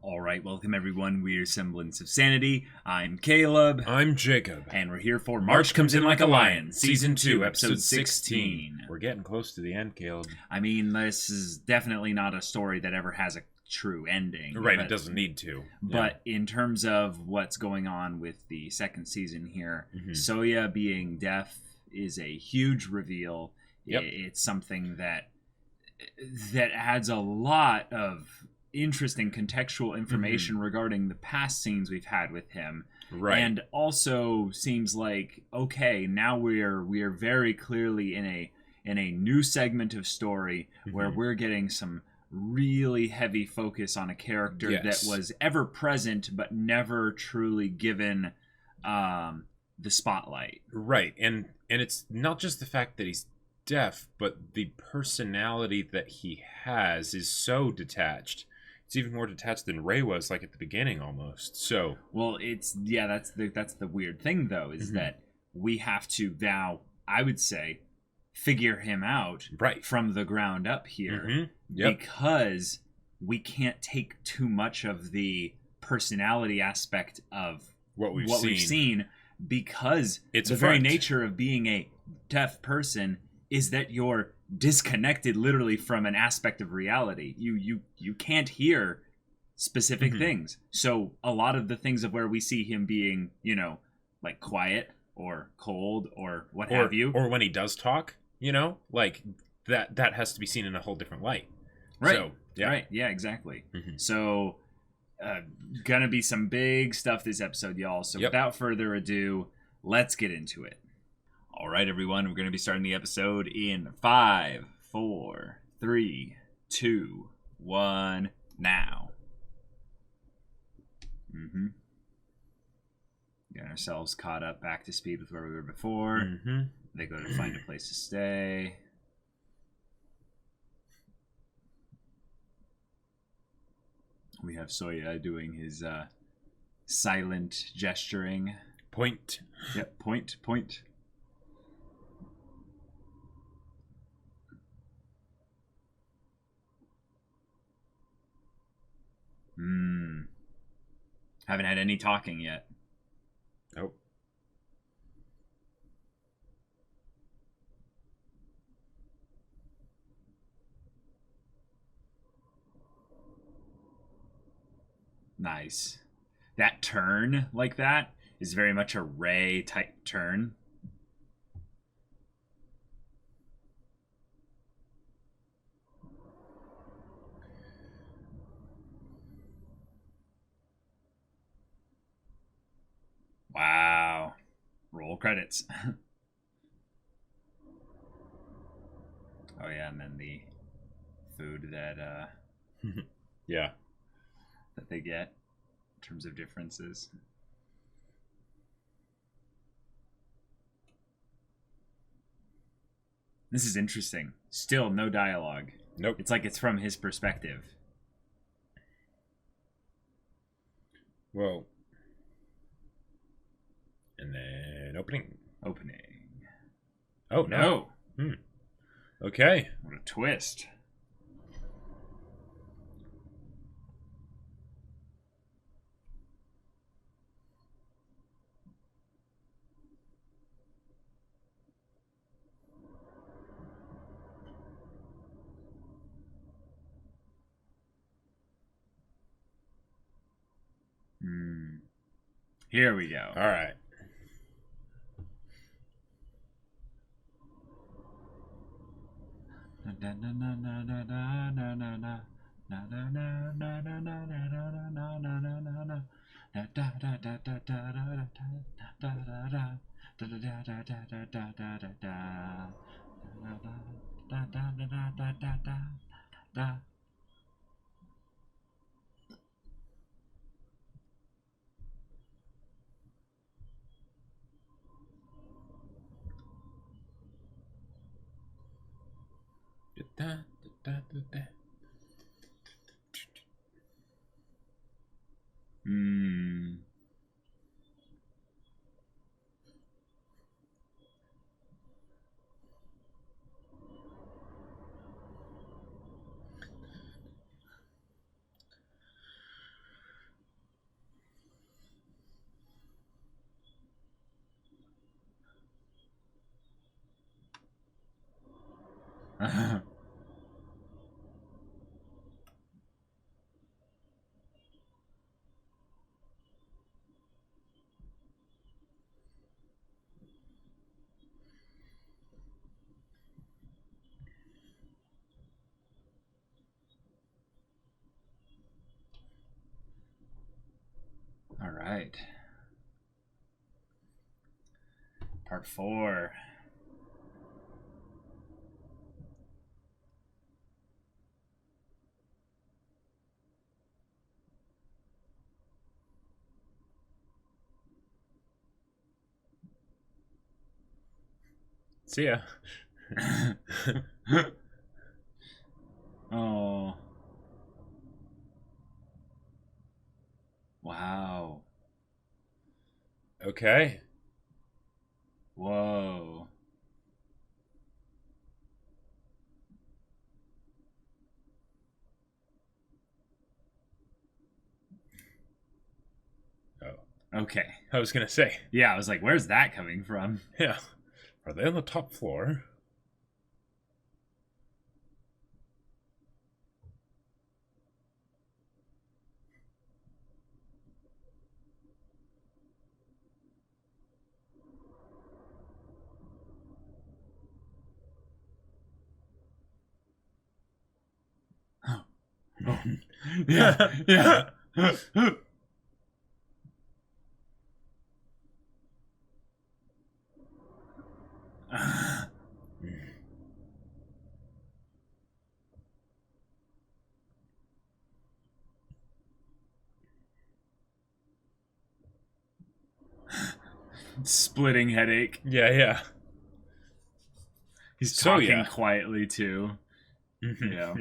All right, welcome everyone. We're Semblance of Sanity. I'm Caleb. I'm Jacob. And we're here for March Comes In Like a Lion, Season 2, Episode 16. We're getting close to the end, Caleb. I mean, this is definitely not a story that ever has a true ending. Right, it doesn't need to. But in terms of what's going on with the second season here, Soya being deaf is a huge reveal. Yep. It's something that adds a lot of interesting contextual information regarding the past scenes we've had with him, right? And also seems like, okay, now we're very clearly in a new segment of story where we're getting some really heavy focus on a character that was ever present but never truly given the spotlight, right? And it's not just the fact that he's deaf, but the personality that he has is so detached. It's even more detached than Ray was, like at the beginning, almost. So, well, that's the weird thing, though, is that we have to now, I would say, figure him out from the ground up here, because we can't take too much of the personality aspect of what we've seen, because it's the very nature of being a deaf person is that you're disconnected literally from an aspect of reality. You can't hear specific things. So a lot of the things of where we see him being, like quiet or cold or what have you. Or when he does talk, like that has to be seen in a whole different light. Right. So, yeah. Right. Yeah, exactly. So gonna be some big stuff this episode, y'all. So without further ado, let's get into it. All right, everyone, we're going to be starting the episode in 5, 4, 3, 2, 1, now. Got ourselves caught up back to speed with where we were before. They go to find a place to stay. We have Soya doing his silent gesturing. Point. Yep, point. Haven't had any talking yet. Nope. Nice. That turn like that is very much a Ray type turn. Wow. Roll credits. Oh yeah, and then the food that that they get in terms of differences. This is interesting. Still no dialogue. Nope. It's like it's from his perspective. Well, and then opening. Oh, no. Okay. What a twist. Here we go. All right. All right. Part 4. See ya. Oh. Wow. Okay. Whoa. Oh. Okay. I was gonna say. Yeah, I was like, where's that coming from? Yeah. Are they on the top floor? Oh. Yeah. Yeah. Splitting headache. Yeah. He's talking quietly too. Yeah.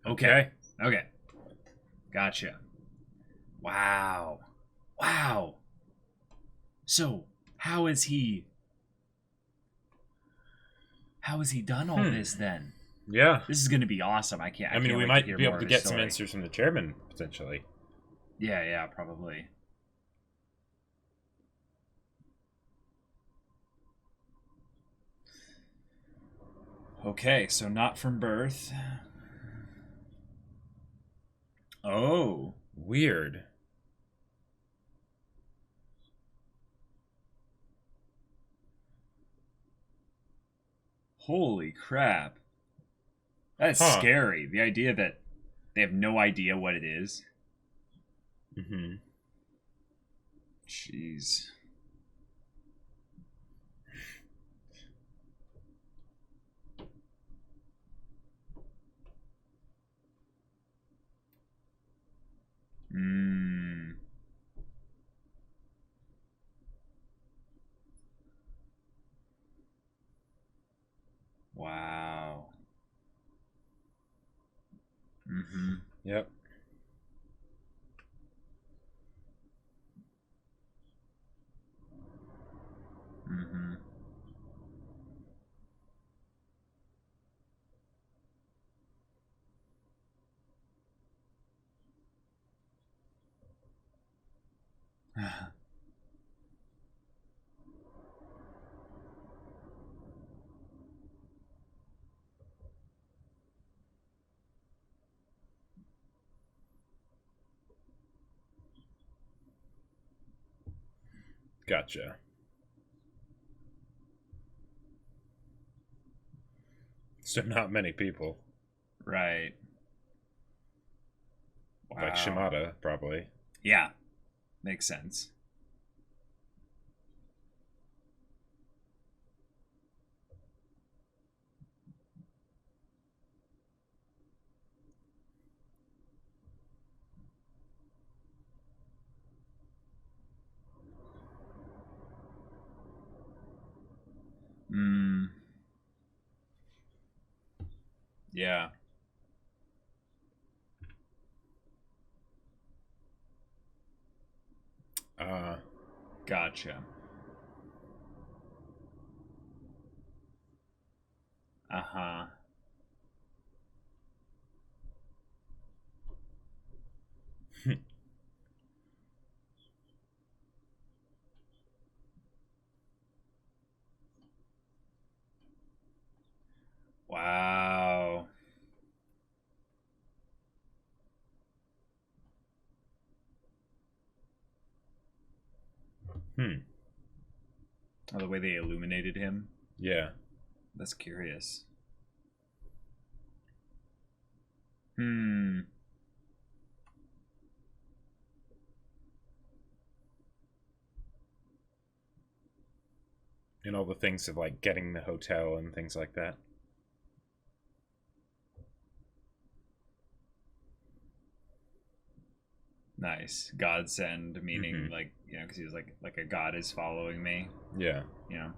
Okay. Gotcha. Wow. So, how has he done all this then? Yeah. This is going to be awesome. I can't we wait might to hear be able more to of get his some story. answers from the chairman, potentially. Yeah, probably. Okay, so not from birth. Oh. Weird. Holy crap. That's scary. The idea that they have no idea what it is. Mm-hmm. Jeez. Wow. Mm-hmm. Yep. Mm-hmm. Gotcha. So not many people. Right. Wow. Like Shimada, probably. Yeah. Makes sense. Yeah. Gotcha. Uh-huh. Wow. Oh, the way they illuminated him. Yeah. That's curious. Hmm. And all the things of like getting the hotel and things like that. Nice. Godsend, meaning like, you know, because he was like a god is following me. Yeah. You know.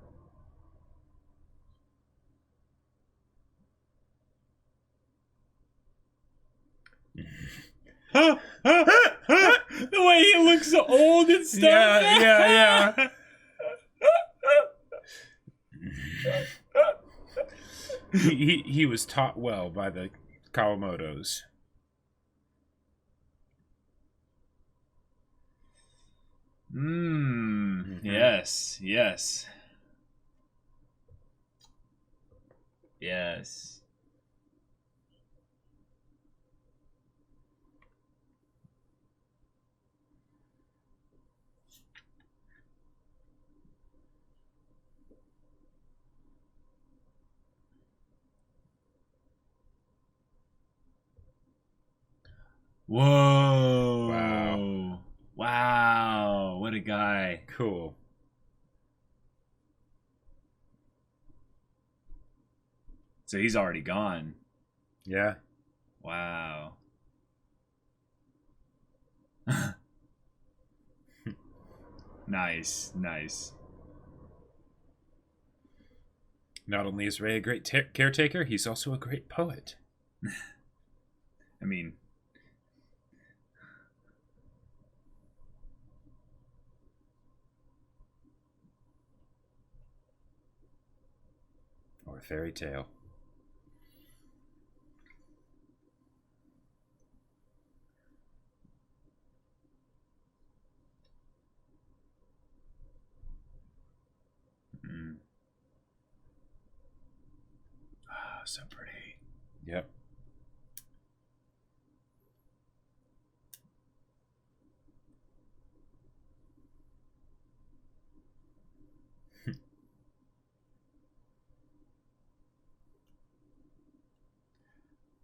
The way he looks old and stuff. Yeah. he was taught well by the Kawamotos. Yes. Yes. Whoa. Wow. What a guy. Cool. So he's already gone. Yeah. Wow. Nice. Not only is Ray a great caretaker, he's also a great poet. I mean, or a fairy tale. Oh, so pretty. Yep.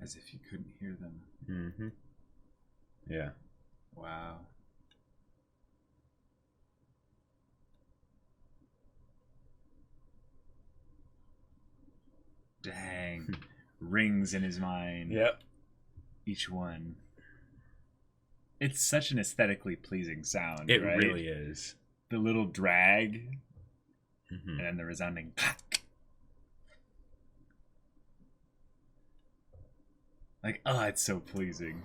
As if you couldn't hear them. Yeah. Wow. Dang. Rings in his mind. Yep. Each one. It's such an aesthetically pleasing sound. It right? really is. The little drag, and then the resounding clack. Like, oh, it's so pleasing.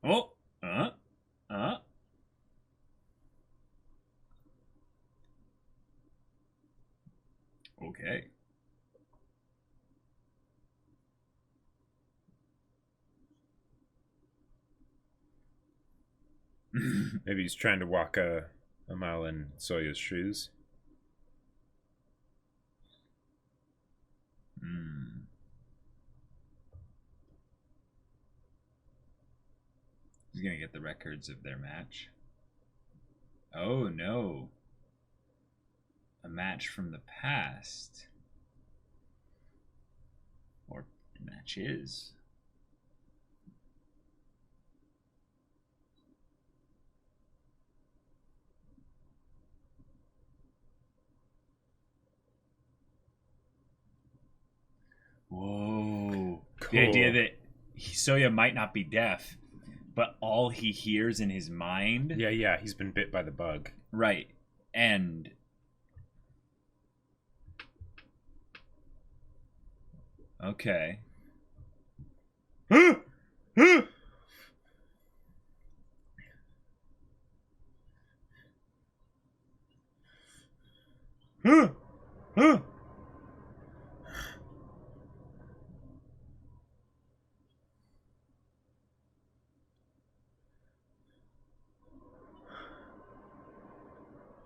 Oh, okay. Maybe he's trying to walk a mile in Soya's shoes. He's gonna get the records of their match. Oh no. A match from the past. Or matches. Whoa. Cool. The idea that Soya might not be deaf, but all he hears in his mind. Yeah, he's been bit by the bug. Right. And Okay.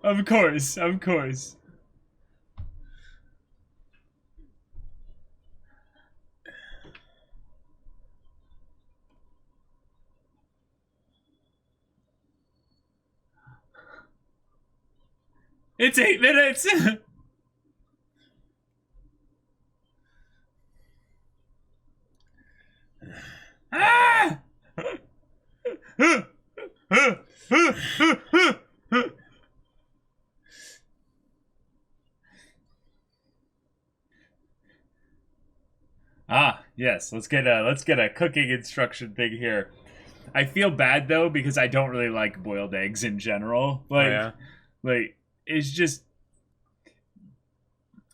Of course, of course. It's 8 minutes. Ah! Ah, yes. Let's get a cooking instruction thing here. I feel bad though because I don't really like boiled eggs in general. Like, oh, yeah? like it's just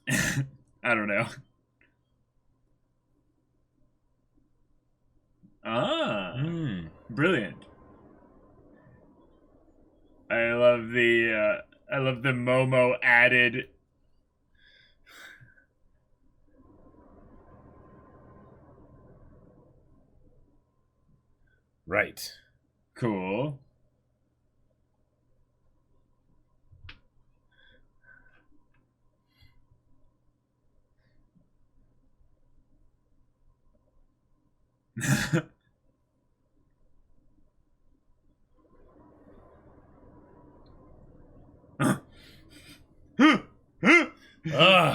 I don't know. Ah, brilliant. I love the Momo added. Right. Cool.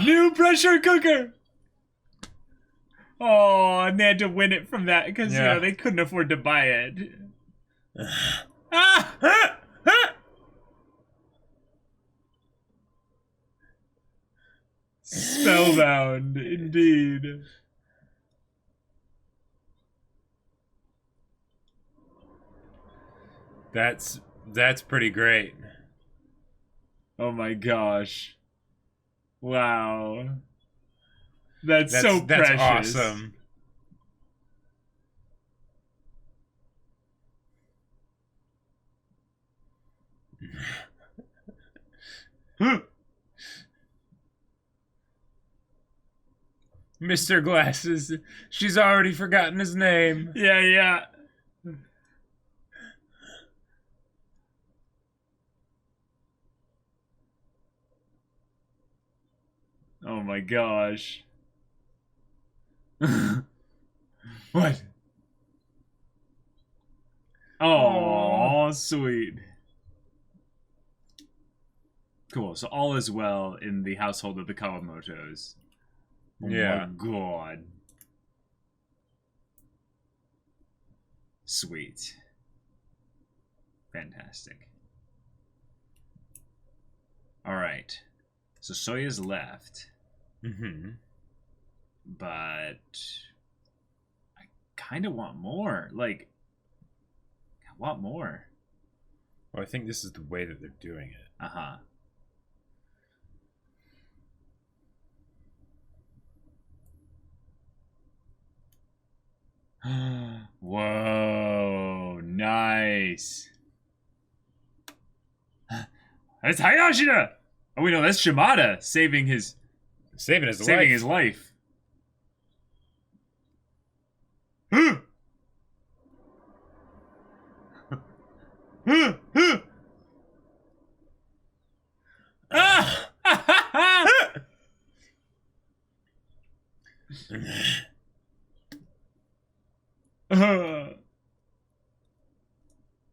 New pressure cooker. Oh, and they had to win it from that because you know they couldn't afford to buy it. Spellbound, indeed. That's pretty great. Oh my gosh. Wow. That's so precious. That's awesome. Mr. Glasses. She's already forgotten his name. Yeah, yeah. Oh my gosh. What? Oh, sweet. Cool. So all is well in the household of the Kawamotos. Oh my god. Sweet. Fantastic. All right. So Soya's left. But I kind of want more. Like, I want more. Well, I think this is the way that they're doing it. Uh-huh. Whoa, nice. That's Hayashida. Oh, wait, no, that's Shimada saving his life.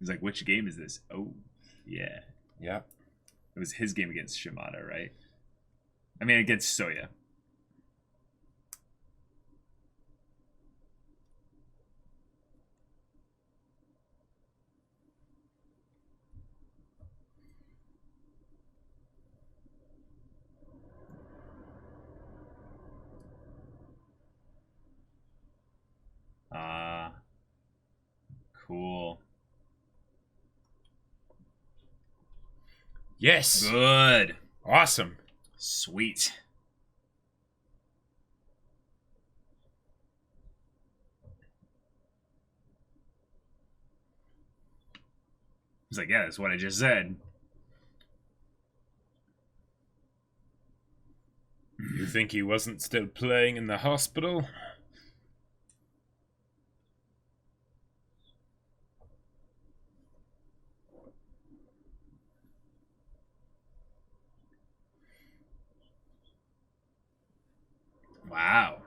He's like, which game is this? Oh, yeah. Yeah. It was his game against Shimada, right? I mean, against Soya. Cool. Yes. Good. Awesome. Sweet. He's like, yeah, that's what I just said. You think he wasn't still playing in the hospital? Wow.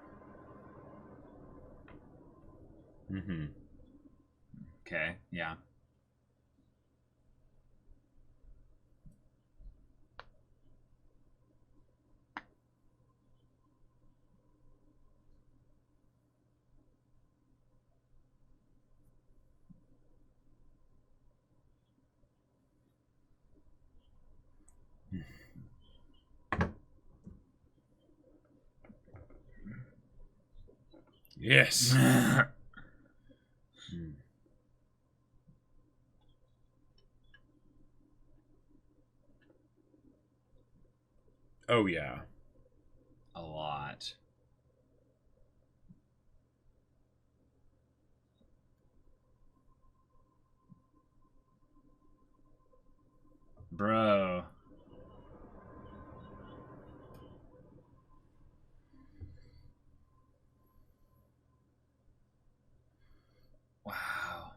Mm-hmm. Okay, yeah. Yes. Oh, yeah. A lot. Bro. Wow.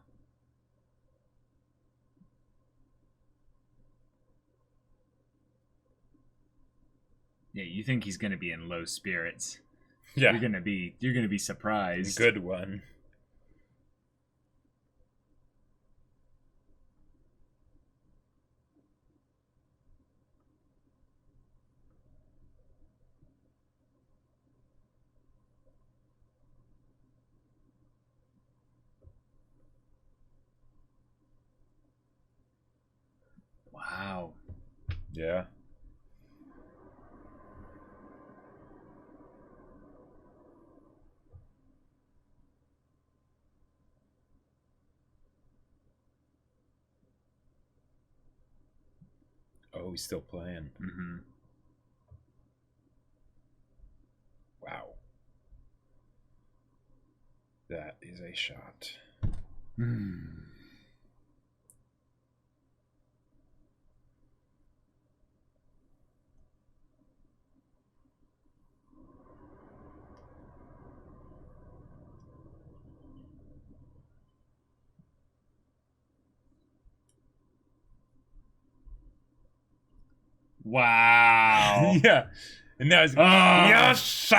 Yeah, you think he's gonna be in low spirits. Yeah. You're gonna be surprised. Good one. Wow. Yeah. Oh, he's still playing. Mm-hmm. Wow. That is a shot. Wow. Yeah. And now it's... Yes!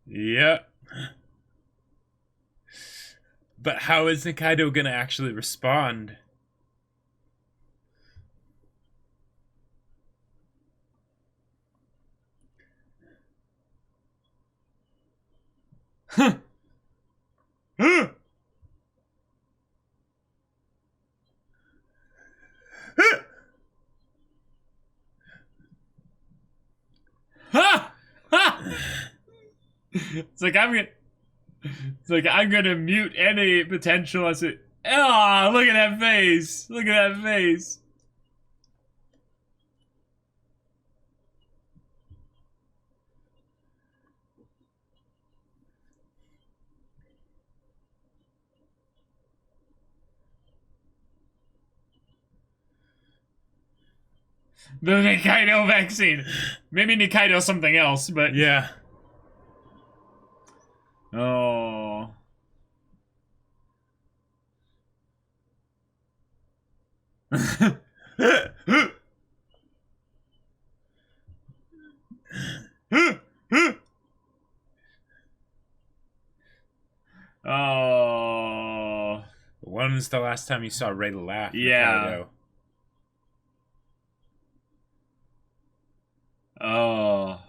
Yep. But how is Nikaido gonna actually respond? It's like I'm gonna mute any potential as it. Ah, look at that face! Look at that face! The Nikaido vaccine. Maybe Nikaido something else, but Yeah. oh. Oh. When was the last time you saw Ray laugh, Yeah. Nikaido? Oh.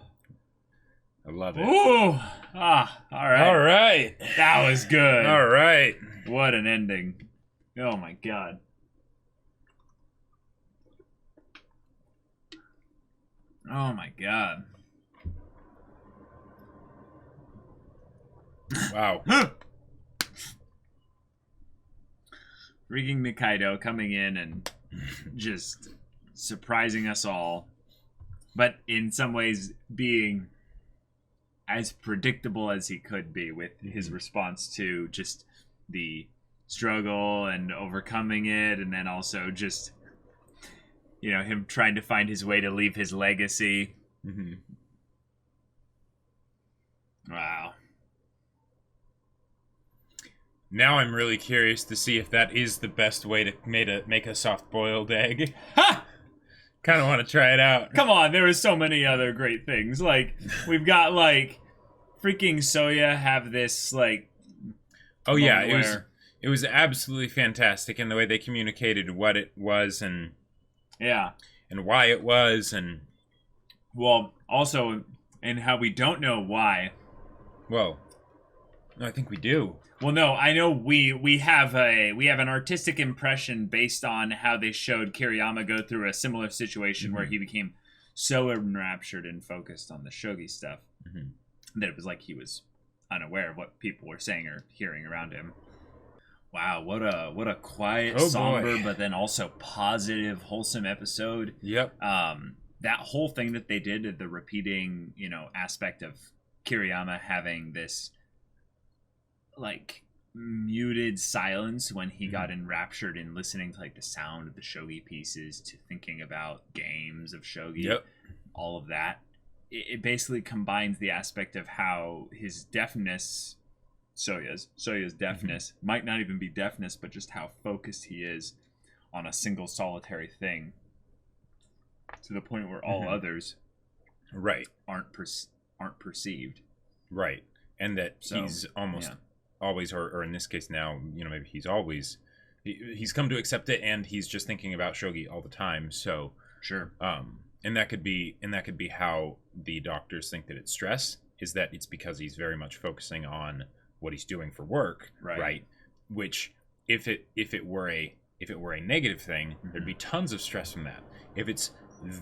I love it. Ooh. Ah, alright. Alright. That was good. Alright. What an ending. Oh my god. Oh my god. Wow. freaking Nikaido coming in and just surprising us all, but in some ways being as predictable as he could be with his response to just the struggle and overcoming it, and then also just, you know, him trying to find his way to leave his legacy. Wow. Now I'm really curious to see if that is the best way to make a soft-boiled egg. Ha! Kind of want to try it out. Come on, there was so many other great things. Like, we've got, like, freaking Soya have this, like... Oh, yeah, it was absolutely fantastic in the way they communicated what it was and... Yeah. And why it was, and... Well, also, and how we don't know why. Well, no, I think we do. Well, no, I know we have an artistic impression based on how they showed Kiriyama go through a similar situation where he became so enraptured and focused on the shogi stuff that it was like he was unaware of what people were saying or hearing around him. Wow, what a quiet, somber, but then also positive, wholesome episode. Yep. That whole thing that they did, the repeating, you know, aspect of Kiriyama having this, like, muted silence when he got enraptured in listening to, like, the sound of the shogi pieces, to thinking about games of shogi, all of that. It basically combines the aspect of how his deafness, Soya's deafness, might not even be deafness, but just how focused he is on a single solitary thing, to the point where all others aren't perceived. Right. And that he's almost always, or in this case now, you know, maybe he's come to accept it, and he's just thinking about shogi all the time. So and that could be how the doctors think that it's stress, is that it's because he's very much focusing on what he's doing for work, right? Which if it were a negative thing, there'd be tons of stress from that. If it's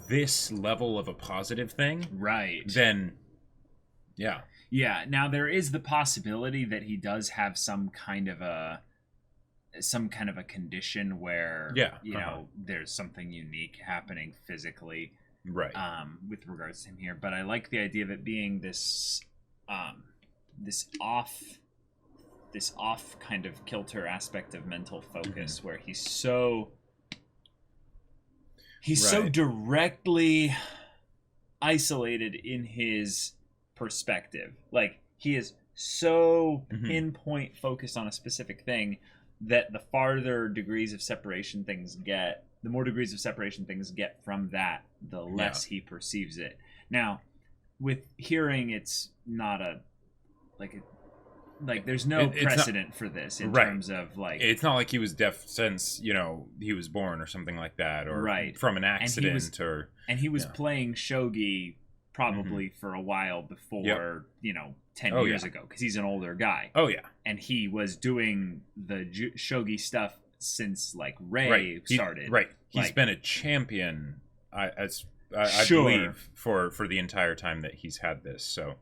this level of a positive thing, then now there is the possibility that he does have some kind of a condition where you know, there's something unique happening physically with regards to him here. But I like the idea of it being this off kind of kilter aspect of mental focus, where he's so directly isolated in his perspective. Like, he is so pinpoint focused on a specific thing that the farther degrees of separation things get, the more degrees of separation things get from that, the less he perceives it. Now, with hearing, it's not there's no precedent for this in terms of, like, it's not like he was deaf since, you know, he was born or something like that, or from an accident, and he was playing shogi probably for a while before, you know, 10 years ago, because he's an older guy. And he was doing the shogi stuff since, like, Ray started. He's been a champion, I believe, for the entire time that he's had this. So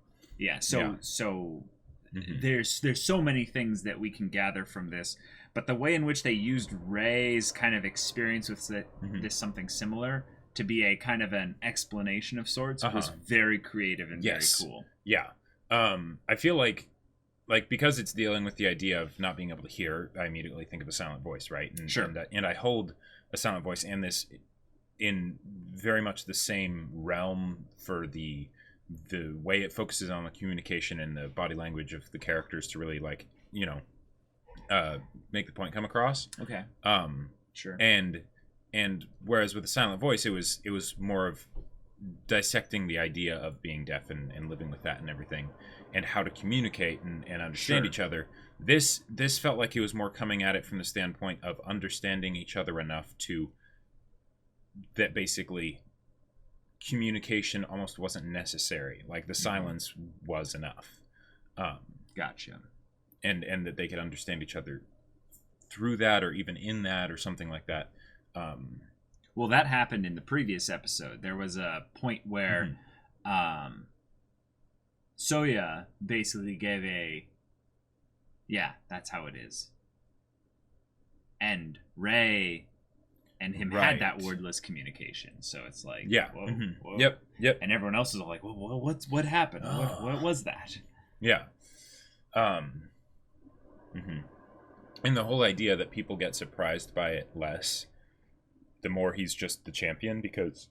there's so many things that we can gather from this, but the way in which they used Ray's kind of experience with this something similar to be a kind of an explanation of sorts was very creative and very cool. I feel like because it's dealing with the idea of not being able to hear, I immediately think of a silent voice, right? And I hold a silent voice and this in very much the same realm for the way it focuses on the communication and the body language of the characters to really, like, you know, make the point come across. And whereas with the silent voice, it was more of dissecting the idea of being deaf and living with that and everything, and how to communicate and understand each other. This felt like it was more coming at it from the standpoint of understanding each other enough to that basically communication almost wasn't necessary. Like, the silence was enough. Gotcha. And that they could understand each other through that, or even in that, or something like that. Well, that happened in the previous episode. There was a point where Soya basically gave that's how it is. and Rey and him had that wordless communication. So it's like, whoa, whoa. Yep. And everyone else is all like, well, what happened? What was that? Yeah. And the whole idea that people get surprised by it less the more he's just the champion, because,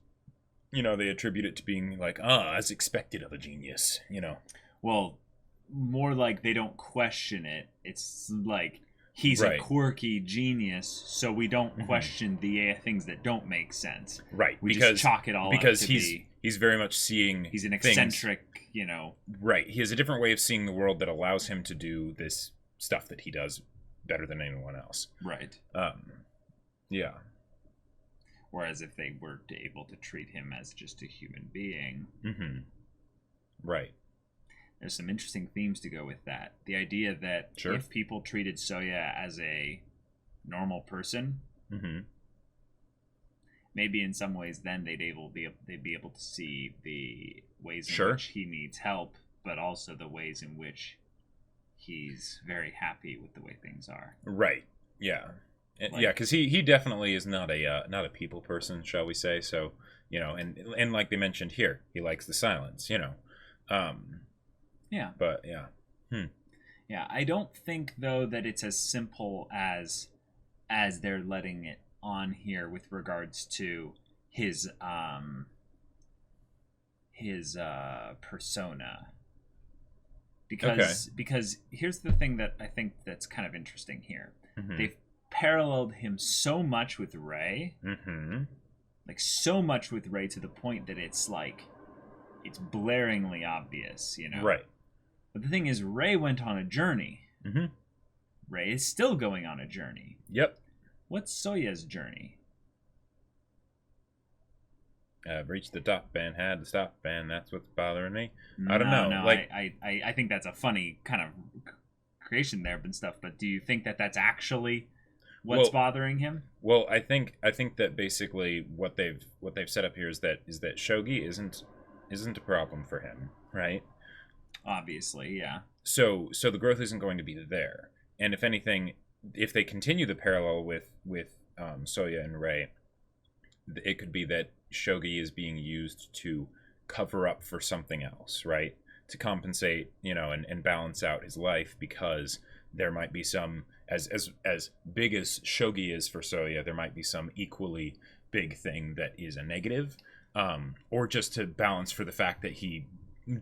you know, they attribute it to being like, as expected of a genius, you know. Well, more like they don't question it. It's like he's a quirky genius, so we don't question the things that don't make sense. Right. We just chalk it all because up to he's very much seeing he's an eccentric, you know. Right. He has a different way of seeing the world that allows him to do this stuff that he does better than anyone else. Right. Yeah. Whereas if they were able to treat him as just a human being. Right. There's some interesting themes to go with that. The idea that if people treated Soya as a normal person, maybe in some ways then they'd be able to see the ways in which he needs help, but also the ways in which he's very happy with the way things are. Right. Yeah. Yeah, because he definitely is not a people person, shall we say? So, you know, and like they mentioned here, he likes the silence, you know. Yeah. But yeah. Yeah, I don't think though that it's as simple as they're letting it on here with regards to his persona. Because here's the thing that I think that's kind of interesting here. They've paralleled him so much with Rey. Like so much with Rey to the point that it's like it's blaringly obvious, you know. Right. But the thing is, Rey went on a journey. Rey is still going on a journey. Yep. What's Soya's journey? I've reached the top and had to stop, and that's what's bothering me. I don't know. No, like I think that's a funny kind of creation there and stuff. But do you think that that's actually what's bothering him? Well, I think that basically what they've set up here is that Shogi isn't a problem for him, right? Obviously, yeah. So the growth isn't going to be there, and if anything, if they continue the parallel with Soya and Rey, it could be that Shogi is being used to cover up for something else, right? To compensate, you know, and balance out his life, because there might be some, as big as Shogi is for Soya, there might be some equally big thing that is a negative, or just to balance for the fact that he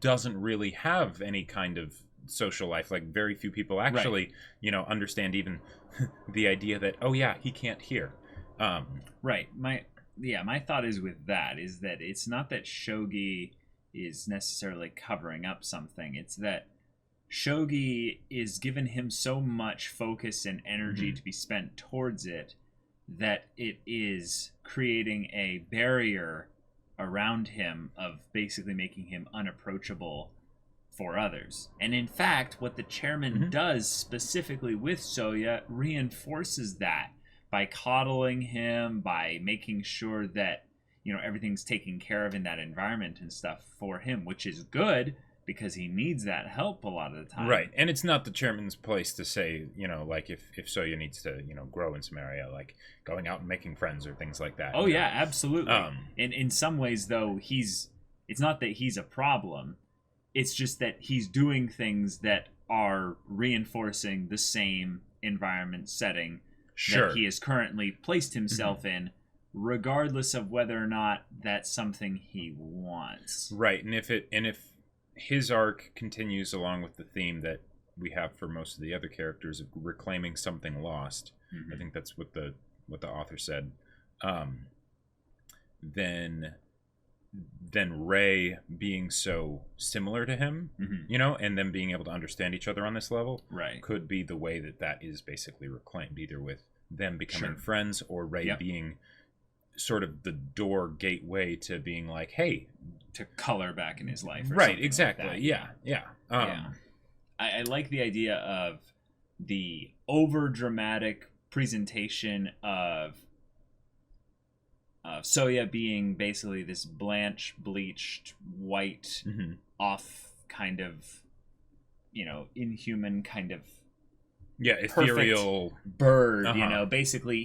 doesn't really have any kind of social life. Like very few people actually, you know, understand even the idea that, oh yeah, he can't hear. Right. My thought is with that is that it's not that Shogi is necessarily covering up something. It's that Shogi is given him so much focus and energy to be spent towards it that it is creating a barrier around him of basically making him unapproachable for others. And in fact, what the chairman does specifically with Soya reinforces that by coddling him, by making sure that, you know, everything's taken care of in that environment and stuff for him, which is good because he needs that help a lot of the time. Right. And it's not the chairman's place to say, you know, like if Soya needs to, you know, grow in some area, like going out and making friends or things like that. Oh, yeah, absolutely. In some ways, though, it's not that he's a problem. It's just that he's doing things that are reinforcing the same environment setting that he has currently placed himself in, regardless of whether or not that's something he wants. Right. And if his arc continues along with the theme that we have for most of the other characters of reclaiming something lost, I think that's what the author said, then Rey being so similar to him, you know, and them being able to understand each other on this level, could be the way that is basically reclaimed, either with them becoming friends or Rey being sort of the door gateway to being like, hey, to color back in his life. Right, exactly. Like yeah. I like the idea of the over dramatic presentation of Soya being basically this bleached white off kind of, you know, inhuman kind of ethereal bird. You know, basically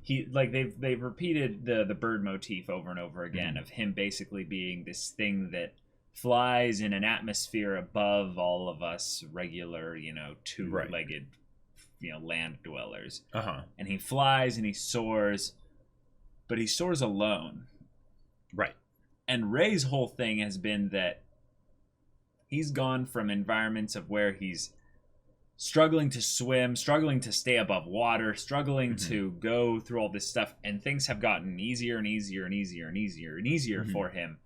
they've repeated the bird motif over and over again of him basically being this thing that flies in an atmosphere above all of us regular, two-legged, land dwellers. And he flies and he soars, but he soars alone. Right. And Ray's whole thing has been that he's gone from environments of where he's struggling to swim, struggling to stay above water, struggling to go through all this stuff, and things have gotten easier and easier and easier and easier and easier for him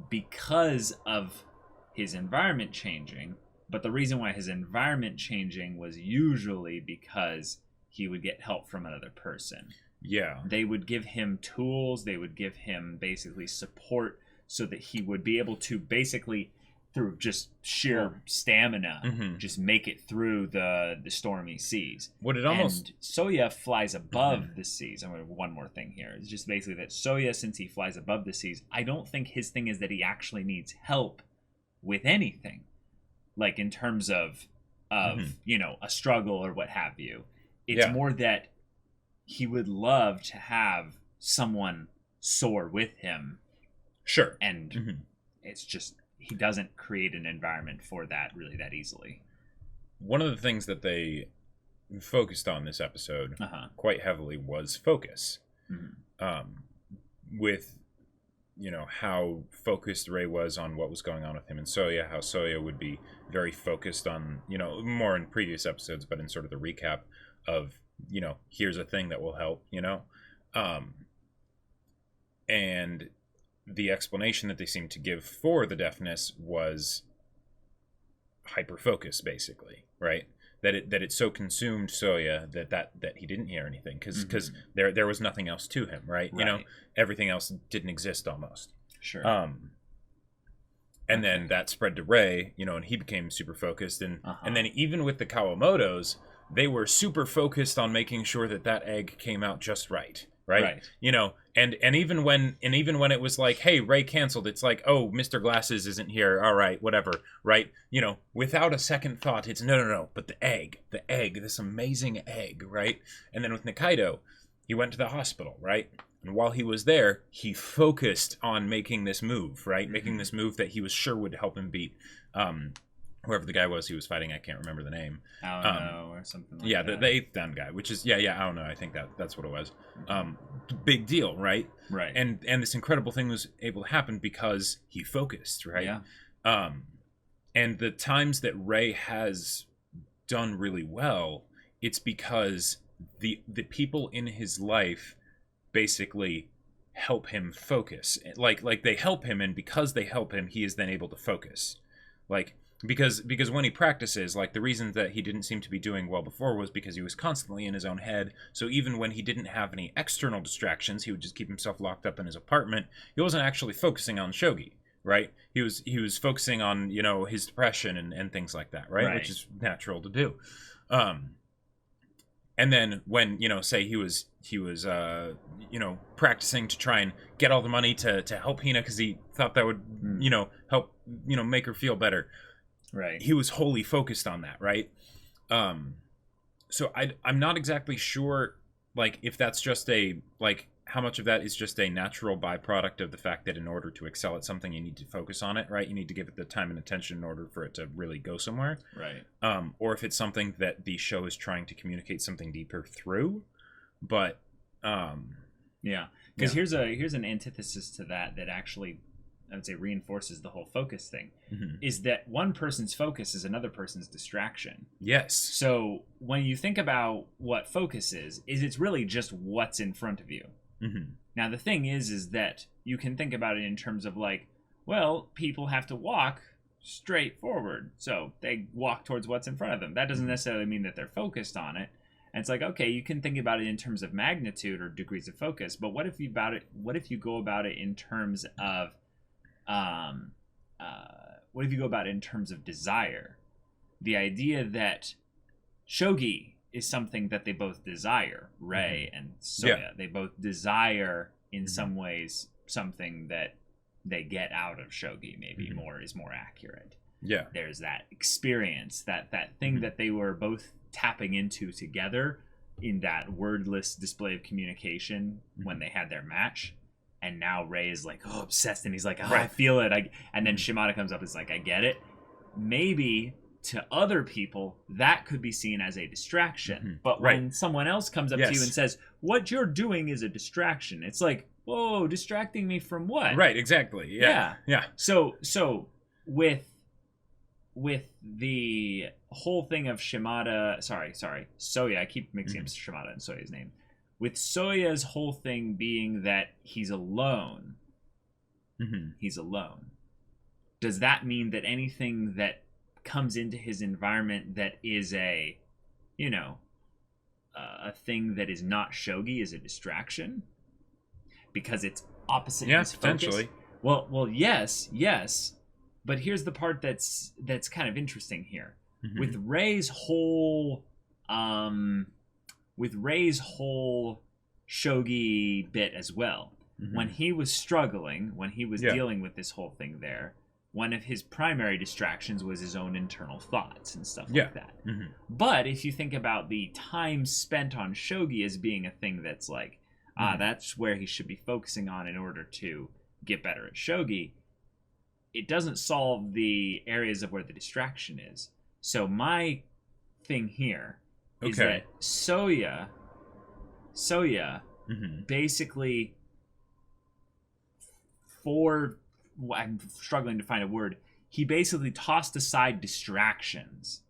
because of his environment changing. But the reason why his environment changing was usually because he would get help from another person. Yeah. They would give him tools, they would give him basically support so that he would be able to basically, through just sheer stamina, just make it through the stormy seas. What it almost... And Soya flies above the seas. I'm going to one more thing here. It's just basically that Soya, since he flies above the seas, I don't think his thing is that he actually needs help with anything. Like in terms of a struggle or what have you. It's more that he would love to have someone soar with him. Sure. And it's just... he doesn't create an environment for that really that easily. One of the things that they focused on this episode quite heavily was focus. With, how focused Ray was on what was going on with him and Soya, how Soya would be very focused on, more in previous episodes, but in sort of the recap of, here's a thing that will help, and the explanation that they seemed to give for the deafness was hyper-focus, basically, right? That it so consumed Soya that he didn't hear anything because there was nothing else to him, right? Everything else didn't exist almost. Sure. And then that spread to Ray, and he became super focused, and then even with the Kawamotos, they were super focused on making sure that egg came out just right. Right. And even when it was like, hey, Ray canceled, it's like, oh, Mr. Glasses isn't here. All right, whatever. Right. Without a second thought, it's no. But the egg, this amazing egg. Right. And then with Nikaido, he went to the hospital. Right. And while he was there, he focused on making this move. Right. Making this move that he was sure would help him beat whoever the guy was he was fighting. I can't remember the name. I don't know, or something like that. The 8th Dan guy, which is, I don't know. I think that's what it was. Big deal, right? Right. And this incredible thing was able to happen because he focused, right? Yeah. And the times that Ray has done really well, it's because the people in his life basically help him focus. Like they help him, and because they help him, he is then able to focus. Because when he practices, the reason that he didn't seem to be doing well before was because he was constantly in his own head. So even when he didn't have any external distractions, he would just keep himself locked up in his apartment. He wasn't actually focusing on shogi, right? He was focusing on, his depression and things like that, right? Which is natural to do. And then when, say he was practicing to try and get all the money to help Hina because he thought that would, help, make her feel better. Right. He was wholly focused on that, right? So I'm not exactly sure, if that's just how much of that is just a natural byproduct of the fact that in order to excel at something, you need to focus on it, right? You need to give it the time and attention in order for it to really go somewhere. Right. Or if it's something that the show is trying to communicate something deeper through. But, yeah. Because here's an antithesis to that actually, I would say, reinforces the whole focus thing, is that one person's focus is another person's distraction. Yes. So when you think about what focus is it's really just what's in front of you. Now, the thing is that you can think about it in terms of people have to walk straight forward. So they walk towards what's in front of them. That doesn't necessarily mean that they're focused on it. And it's okay, you can think about it in terms of magnitude or degrees of focus, but what if you go about it in terms of desire? The idea that shogi is something that they both desire, Ray and Soya. They both desire in some ways something that they get out of shogi, maybe is more accurate. Yeah. There's that experience, that thing that they were both tapping into together in that wordless display of communication when they had their match. And now Ray is like, oh, obsessed, and he's like, oh, I feel it. And then Shimada comes up and is like, I get it. Maybe to other people, that could be seen as a distraction. But when someone else comes up to you and says, what you're doing is a distraction, it's like, whoa, distracting me from what? Right, exactly. Yeah. So with the whole thing of Shimada, sorry, Soya, I keep mixing up Shimada and Soya's name. With Soya's whole thing being that he's alone. He's alone. Does that mean that anything that comes into his environment that is a thing that is not shogi is a distraction? Because it's opposite his focus? Potentially. Well, yes. But here's the part that's kind of interesting here. With Ray's whole shogi bit as well. When he was struggling, when he was dealing with this whole thing there, one of his primary distractions was his own internal thoughts and stuff like that. But if you think about the time spent on shogi as being a thing that's like, that's where he should be focusing on in order to get better at shogi, it doesn't solve the areas of where the distraction is. So my thing here is that Soya basically, I'm struggling to find a word, he basically tossed aside distractions.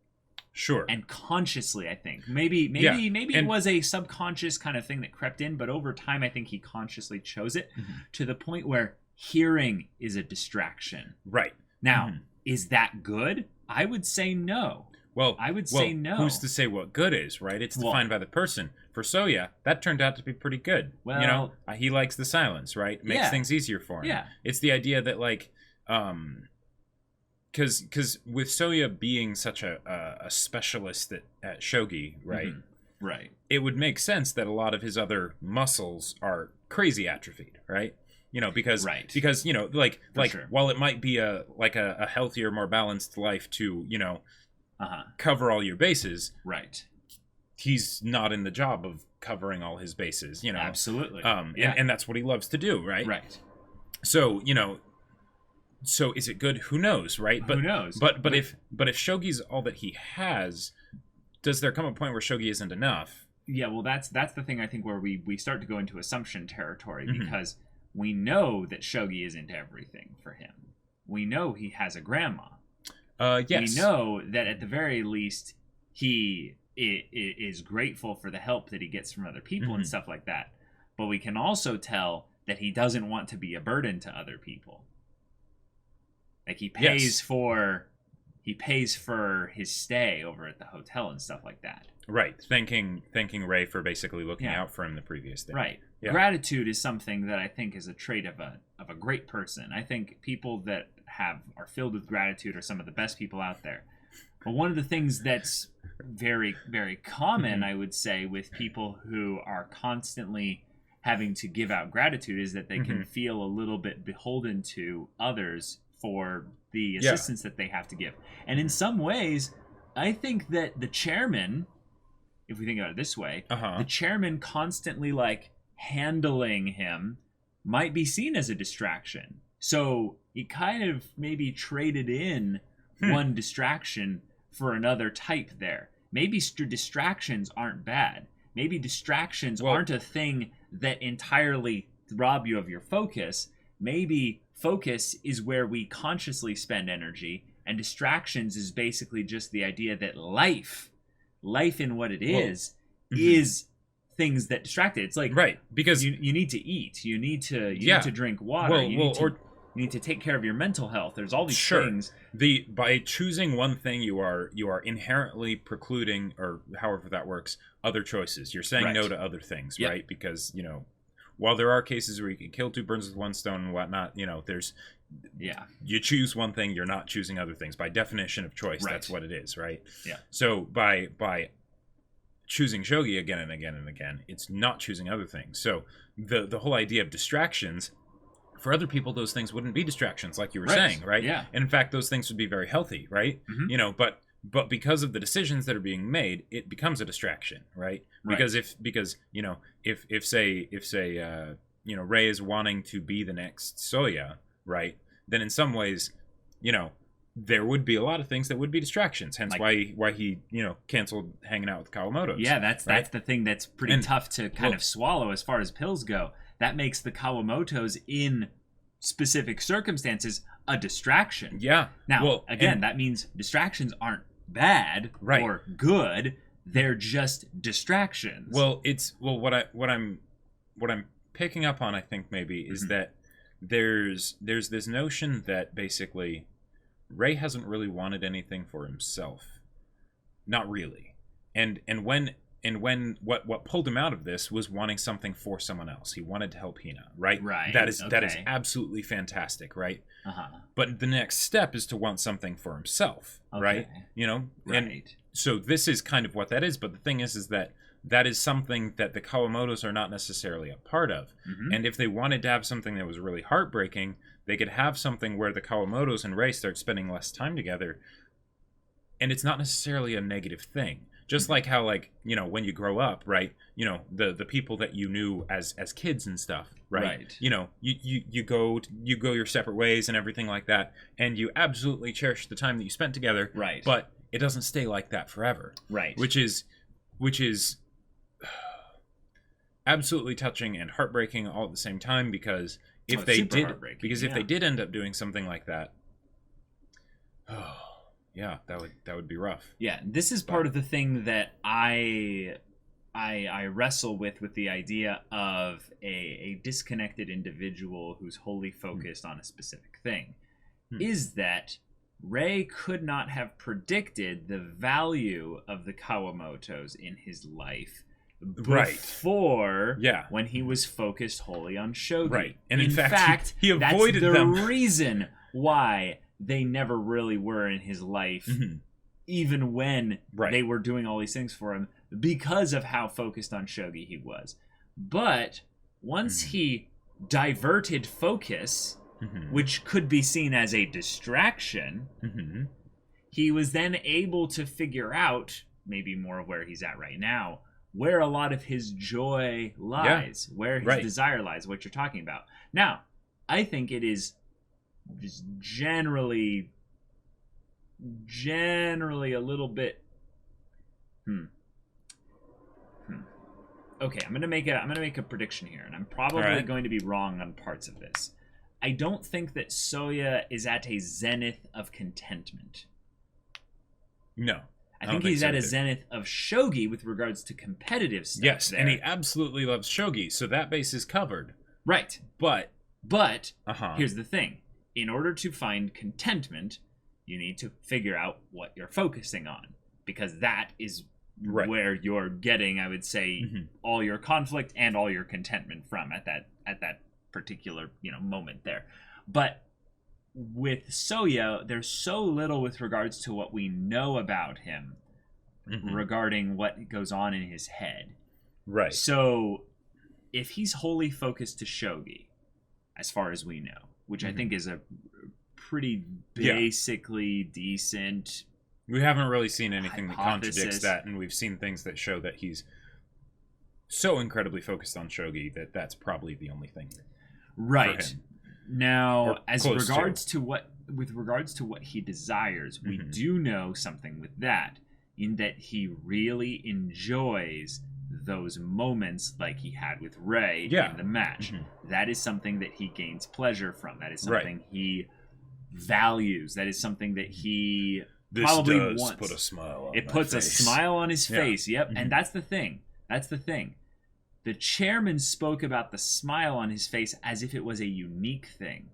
Sure. And consciously, I think. Maybe it was a subconscious kind of thing that crept in, but over time I think he consciously chose it to the point where hearing is a distraction. Right. Now, is that good? I would say no. Well, I would say no. Who's to say what good is, right? It's defined by the person. For Soya, that turned out to be pretty good. Well, he likes the silence, right? It makes things easier for him. Yeah. It's the idea that, like, because with Soya being such a specialist at shogi, right? Right. It would make sense that a lot of his other muscles are crazy atrophied, right? Because sure. While it might be a healthier, more balanced life to cover all your bases, right? He's not in the job of covering all his bases, Absolutely. And that's what he loves to do, right? Right. So so is it good? Who knows, right? Who knows? But if shogi's all that he has, does there come a point where shogi isn't enough? Yeah, well, that's the thing, I think, where we start to go into assumption territory, because we know that shogi isn't everything for him. We know he has a grandma. Yes. We know that at the very least he is grateful for the help that he gets from other people and stuff like that. But we can also tell that he doesn't want to be a burden to other people. Like he pays for his stay over at the hotel and stuff like that. Right. Thanking Ray for basically looking out for him the previous day. Right. Yeah. Gratitude is something that I think is a trait of a great person. I think people that are filled with gratitude are some of the best people out there. But one of the things that's very, very common, I would say, with people who are constantly having to give out gratitude is that they can feel a little bit beholden to others for the assistance that they have to give. And in some ways, I think that the chairman, if we think about it this way, the chairman constantly handling him might be seen as a distraction. So he kind of maybe traded in one distraction for another type there. Maybe distractions aren't bad. Maybe distractions aren't a thing that entirely rob you of your focus. Maybe focus is where we consciously spend energy, and distractions is basically just the idea that life in what it is things that distract it. It's like, right, because you need to eat, you need to drink water, you need to take care of your mental health. There's all these things. By choosing one thing, you are inherently precluding, or however that works, other choices. You're saying no to other things, right? Because while there are cases where you can kill two birds with one stone and whatnot, there's you choose one thing, you're not choosing other things. By definition of choice, that's what it is, right? Yeah. So by choosing shogi again and again and again, it's not choosing other things. So the whole idea of distractions For other people, those things wouldn't be distractions, like you were saying, right? Yeah. And in fact, those things would be very healthy, right? You know, but because of the decisions that are being made, it becomes a distraction, right? Because if say you know, Rei is wanting to be the next Soya, right? Then in some ways, you know, there would be a lot of things that would be distractions. Hence why he, you know, canceled hanging out with Kawamotos. Yeah, that's the thing that's pretty tough to kind of swallow as far as pills go. That makes the Kawamotos in specific circumstances a distraction. Yeah. Now, that means distractions aren't bad or good. They're just distractions. Well, what I'm picking up on, I think maybe, is that there's this notion that basically Rei hasn't really wanted anything for himself. Not really. And when what pulled him out of this was wanting something for someone else. He wanted to help Hina, right? Right. That is absolutely fantastic, right? But the next step is to want something for himself, right? You know? And so this is kind of what that is, but the thing is that is something that the Kawamotos are not necessarily a part of. And if they wanted to have something that was really heartbreaking, they could have something where the Kawamotos and Rei start spending less time together, and it's not necessarily a negative thing. Just like how, like, you know, when you grow up, right, you know, the people that you knew as kids and stuff, right? You know, you go your separate ways and everything like that, and you absolutely cherish the time that you spent together, right? But it doesn't stay like that forever, right? Which is absolutely touching and heartbreaking all at the same time, because if they did end up doing something like that, yeah, that would be rough. Yeah, this is part of the thing that I wrestle with the idea of a disconnected individual who's wholly focused on a specific thing, is that Rei could not have predicted the value of the Kawamotos in his life before when he was focused wholly on Shogi. Right. And in fact he avoided them. That's the reason why they never really were in his life, even when they were doing all these things for him, because of how focused on Shogi he was. But once he diverted focus, which could be seen as a distraction, he was then able to figure out, maybe more of where he's at right now, where a lot of his joy lies, where his desire lies, what you're talking about. Now, I think it is just generally a little bit Okay, I'm gonna make a prediction here, and I'm probably going to be wrong on parts of this. I don't think that Soya is at a zenith of contentment. No. I think he's at a zenith of shogi with regards to competitive stuff. Yes, and he absolutely loves shogi, so that base is covered. Right. But here's the thing. In order to find contentment, you need to figure out what you're focusing on, because that is where you're getting, I would say, all your conflict and all your contentment from at that particular, moment there. But with Soya, there's so little with regards to what we know about him regarding what goes on in his head. Right. So if he's wholly focused to shogi, as far as we know, which I think is a pretty basically decent. We haven't really seen anything that contradicts that, and we've seen things that show that he's so incredibly focused on shogi that that's probably the only thing. Right. For him. Now, with regards to what he desires, we do know something with that, in that he really enjoys those moments like he had with Rei in the match. That is something that he gains pleasure from. That is something he values. That is something that he probably wants. Put a smile on it puts face. A smile on his face. Yep. And that's the thing. The chairman spoke about the smile on his face as if it was a unique thing.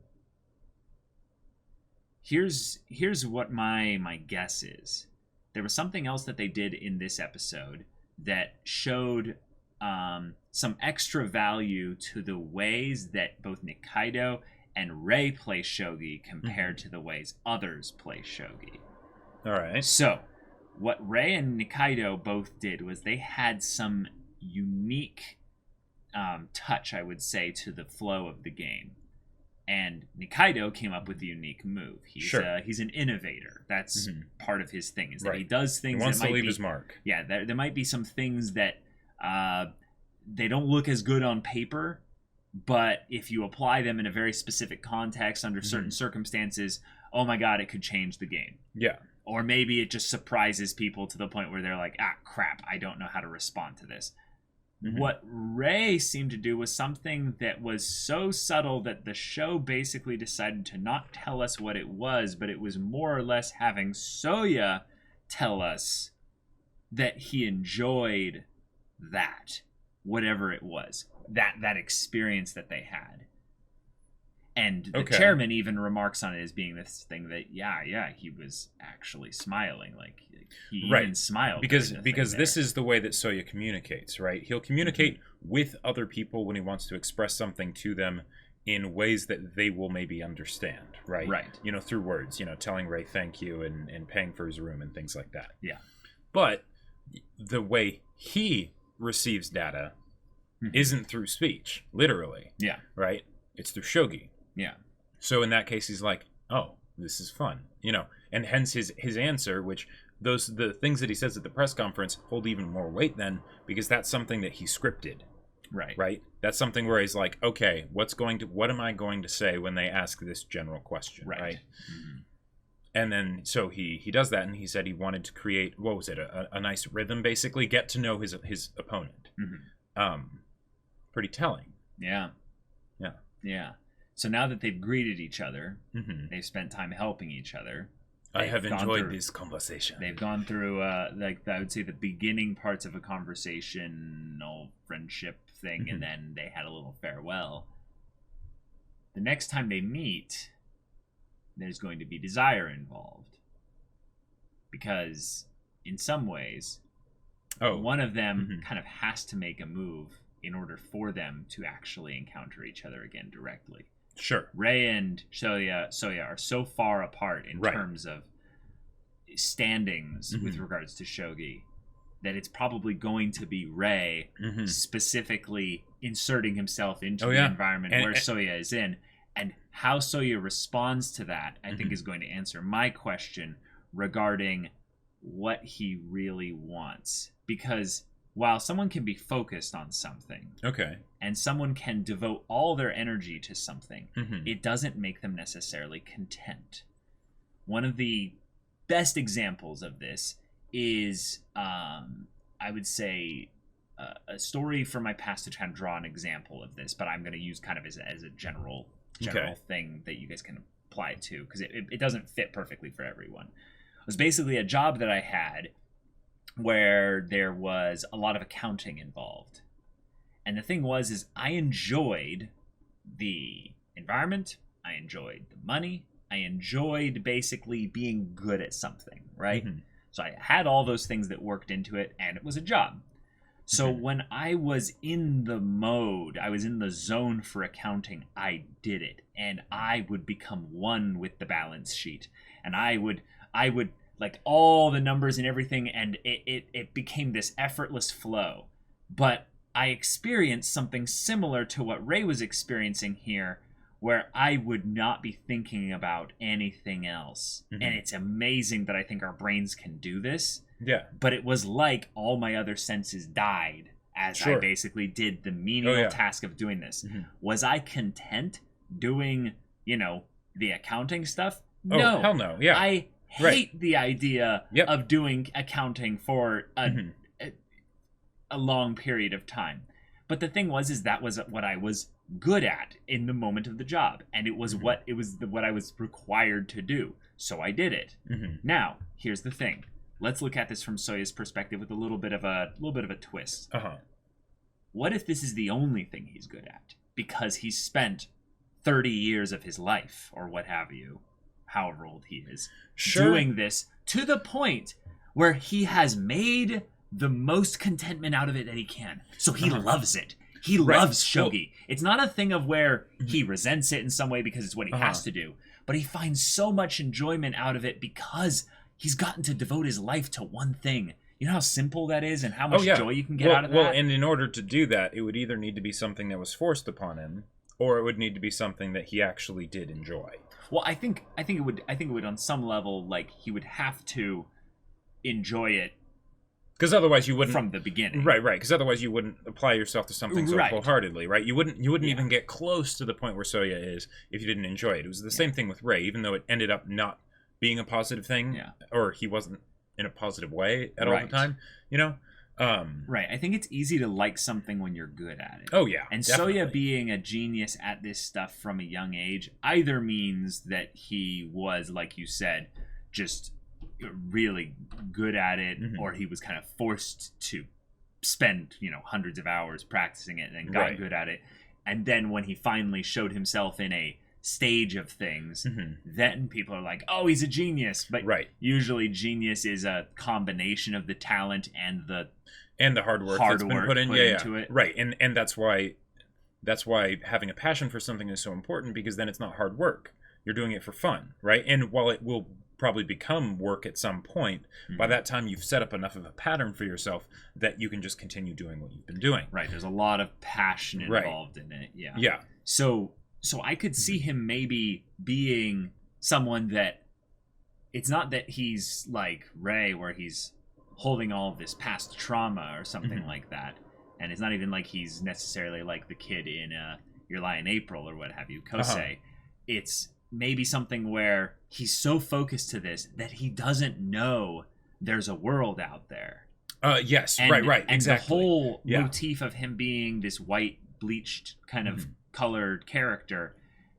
Here's what my guess is. There was something else that they did in this episode that showed some extra value to the ways that both Nikaido and Rei play shogi compared to the ways others play shogi. All right. So, what Rei and Nikaido both did was they had some unique touch, I would say, to the flow of the game. And Nikaido came up with a unique move. He's an innovator. That's part of his thing, is that he does things. He wants to leave his mark. Yeah, there might be some things that they don't look as good on paper, but if you apply them in a very specific context under certain circumstances, oh my god, it could change the game. Yeah. Or maybe it just surprises people to the point where they're like, crap, I don't know how to respond to this. What Ray seemed to do was something that was so subtle that the show basically decided to not tell us what it was, but it was more or less having Soya tell us that he enjoyed that, whatever it was, that experience that they had. And the chairman even remarks on it as being this thing that, he was actually smiling. Like, he even smiled. Because this is the way that Soya communicates, right? He'll communicate with other people when he wants to express something to them in ways that they will maybe understand, right? Right. You know, through words, you know, telling Ray thank you and paying for his room and things like that. Yeah. But the way he receives data isn't through speech, literally. Yeah. Right? It's through shogi. Yeah. So in that case, he's like, oh, this is fun, you know, and hence his answer, which the things that he says at the press conference hold even more weight then, because that's something that he scripted. Right. That's something where he's like, okay, what am I going to say when they ask this general question? Right. And then so he does that, and he said he wanted to create, what was it, a nice rhythm, basically, get to know his opponent. Pretty telling. Yeah. So now that they've greeted each other, they've spent time helping each other. I have enjoyed this conversation. They've gone through, I would say, the beginning parts of a conversational friendship thing, and then they had a little farewell. The next time they meet, there's going to be desire involved. Because, in some ways, one of them kind of has to make a move in order for them to actually encounter each other again directly. Sure. Ray and Soya are so far apart in terms of standings with regards to shogi that it's probably going to be Ray specifically inserting himself into the environment where Soya is in. And how Soya responds to that, I think, is going to answer my question regarding what he really wants. Because while someone can be focused on something, and someone can devote all their energy to something, it doesn't make them necessarily content. One of the best examples of this is, I would say, a story from my past to try and draw an example of this, but I'm going to use kind of as a general thing that you guys can apply it to, because it doesn't fit perfectly for everyone. It was basically a job that I had where there was a lot of accounting involved. And the thing is I enjoyed the environment, I enjoyed the money, I enjoyed basically being good at something, right? So I had all those things that worked into it, and it was a job. So when I was in the mode, I was in the zone for accounting, I did it. And I would become one with the balance sheet. And I would like all the numbers and everything, and it became this effortless flow. But I experienced something similar to what Ray was experiencing here, where I would not be thinking about anything else. And it's amazing that I think our brains can do this. Yeah. But it was like all my other senses died as I basically did the menial task of doing this. Was I content doing, the accounting stuff? No. Hell no. Yeah. I hate the idea of doing accounting for a long period of time. But the thing is that was what I was good at in the moment of the job, and it was what I was required to do. So I did it. Now, here's the thing. Let's look at this from Soya's perspective with a little bit of a twist. What if this is the only thing he's good at? Because he's spent 30 years of his life, or what have you, however old he is, doing this to the point where he has made the most contentment out of it that he can. So he loves it. He loves shogi. It's not a thing of where he resents it in some way because it's what he has to do, but he finds so much enjoyment out of it because he's gotten to devote his life to one thing. You know how simple that is and how much joy you can get out of that? Well, and in order to do that, it would either need to be something that was forced upon him, or it would need to be something that he actually did enjoy. Well, I think it would on some level, like, he would have to enjoy it. Because otherwise you wouldn't... From the beginning. Right. Because otherwise you wouldn't apply yourself to something so wholeheartedly, right? You wouldn't even get close to the point where Soya is if you didn't enjoy it. It was the same thing with Rei, even though it ended up not being a positive thing, or he wasn't in a positive way at all the time, you know? Right. I think it's easy to like something when you're good at it. Oh, yeah. And definitely. Soya being a genius at this stuff from a young age either means that he was, like you said, just really good at it, or he was kind of forced to spend, hundreds of hours practicing it and then got good at it. And then when he finally showed himself in a stage of things, then people are like, oh, he's a genius. But usually genius is a combination of the talent and the hard work that's been put into it. Right. And that's why having a passion for something is so important, because then it's not hard work. You're doing it for fun, right? And while it will probably become work at some point, by that time you've set up enough of a pattern for yourself that you can just continue doing what you've been doing. Right. There's a lot of passion involved in it. Yeah. Yeah. So I could see him maybe being someone that it's not that he's like Rei, where he's holding all of this past trauma or something like that. And it's not even like he's necessarily like the kid in Your Lie in April or what have you, Kosei. It's maybe something where he's so focused to this that he doesn't know there's a world out there. Yes, and, right, and exactly. the whole motif of him being this white, bleached kind of colored character,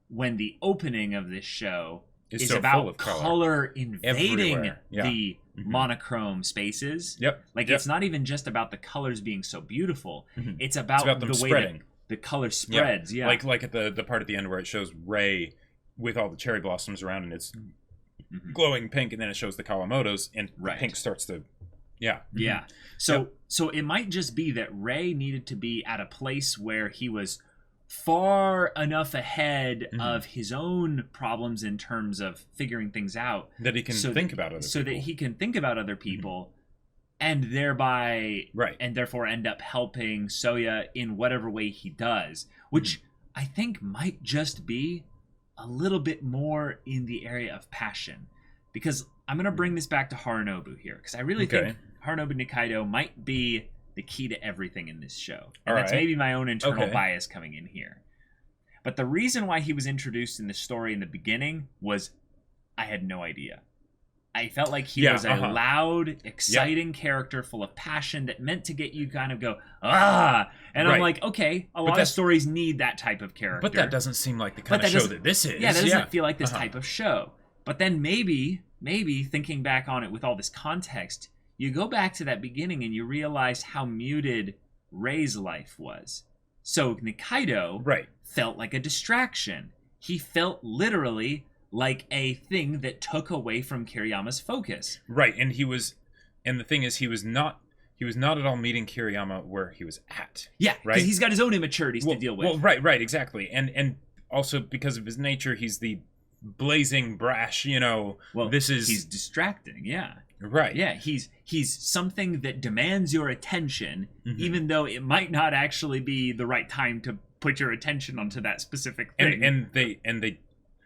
when the opening of this show is so about full of color invading the monochrome spaces. Yep. It's not even just about the colors being so beautiful. It's about them the way spreading. that the color spreads. Yeah. Like at the part at the end where it shows Rei with all the cherry blossoms around and it's glowing pink, and then it shows the Kawamotos and the pink starts to yeah. So it might just be that Rei needed to be at a place where he was far enough ahead of his own problems in terms of figuring things out that he can think about other people. So that he can think about other people and thereby and therefore end up helping Soya in whatever way he does, which I think might just be a little bit more in the area of passion. Because I'm going to bring this back to Harunobu here, because I really think Harunobu Nikaido might be the key to everything in this show. And that's maybe my own internal bias coming in here. But the reason why he was introduced in the story in the beginning was I had no idea. I felt like he was a loud, exciting character full of passion that meant to get you kind of go, ah! And I'm like, okay, a lot of stories need that type of character. But that doesn't seem like the kind of show that this is. Yeah, that doesn't feel like this type of show. But then maybe thinking back on it with all this context, you go back to that beginning and you realize how muted Rei's life was. So Nikaido felt like a distraction. He felt literally like a thing that took away from Kiriyama's focus. Right, and the thing is, he was not at all meeting Kiriyama where he was at. Yeah, because he's got his own immaturities to deal with. Well, right, exactly. And also because of his nature, he's the blazing brash, he's distracting, Right. Yeah, he's something that demands your attention, even though it might not actually be the right time to put your attention onto that specific thing. And they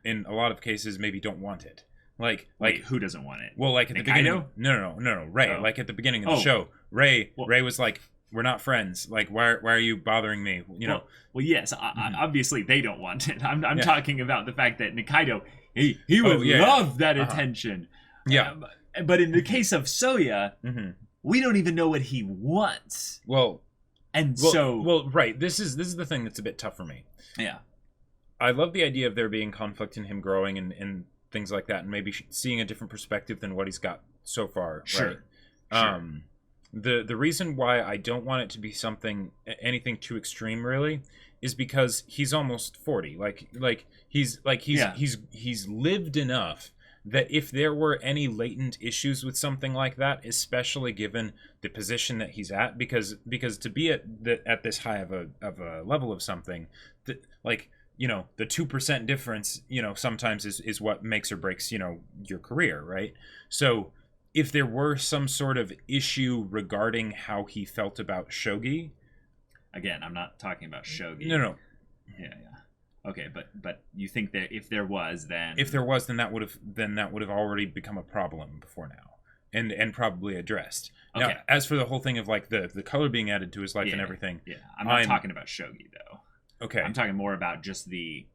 in a lot of cases maybe don't want it. Like who doesn't want it? Well, like at the beginning. No. Rei. Like at the beginning of the show, Rei was like, "We're not friends. Like, why are you bothering me?" Well, yes. Obviously, they don't want it. I'm talking about the fact that Nikaido he would love that attention. Yeah. But in the case of Soya, we don't even know what he wants. Right. This is the thing that's a bit tough for me. Yeah. I love the idea of there being conflict in him growing and things like that, and maybe seeing a different perspective than what he's got so far. Sure. Right? The reason why I don't want it to be anything too extreme, really, is because he's almost 40. He's lived enough that if there were any latent issues with something like that, especially given the position that he's at, because to be at this high of a level of something, the 2% difference, sometimes is what makes or breaks, your career, right? So if there were some sort of issue regarding how he felt about shogi, again, I'm not talking about shogi. No. Yeah. Okay, but you think that if there was, then that would have already become a problem before now, and probably addressed. Okay. Now, as for the whole thing of like the color being added to his life and everything, I'm not talking about shogi though. Okay, I'm talking more about just the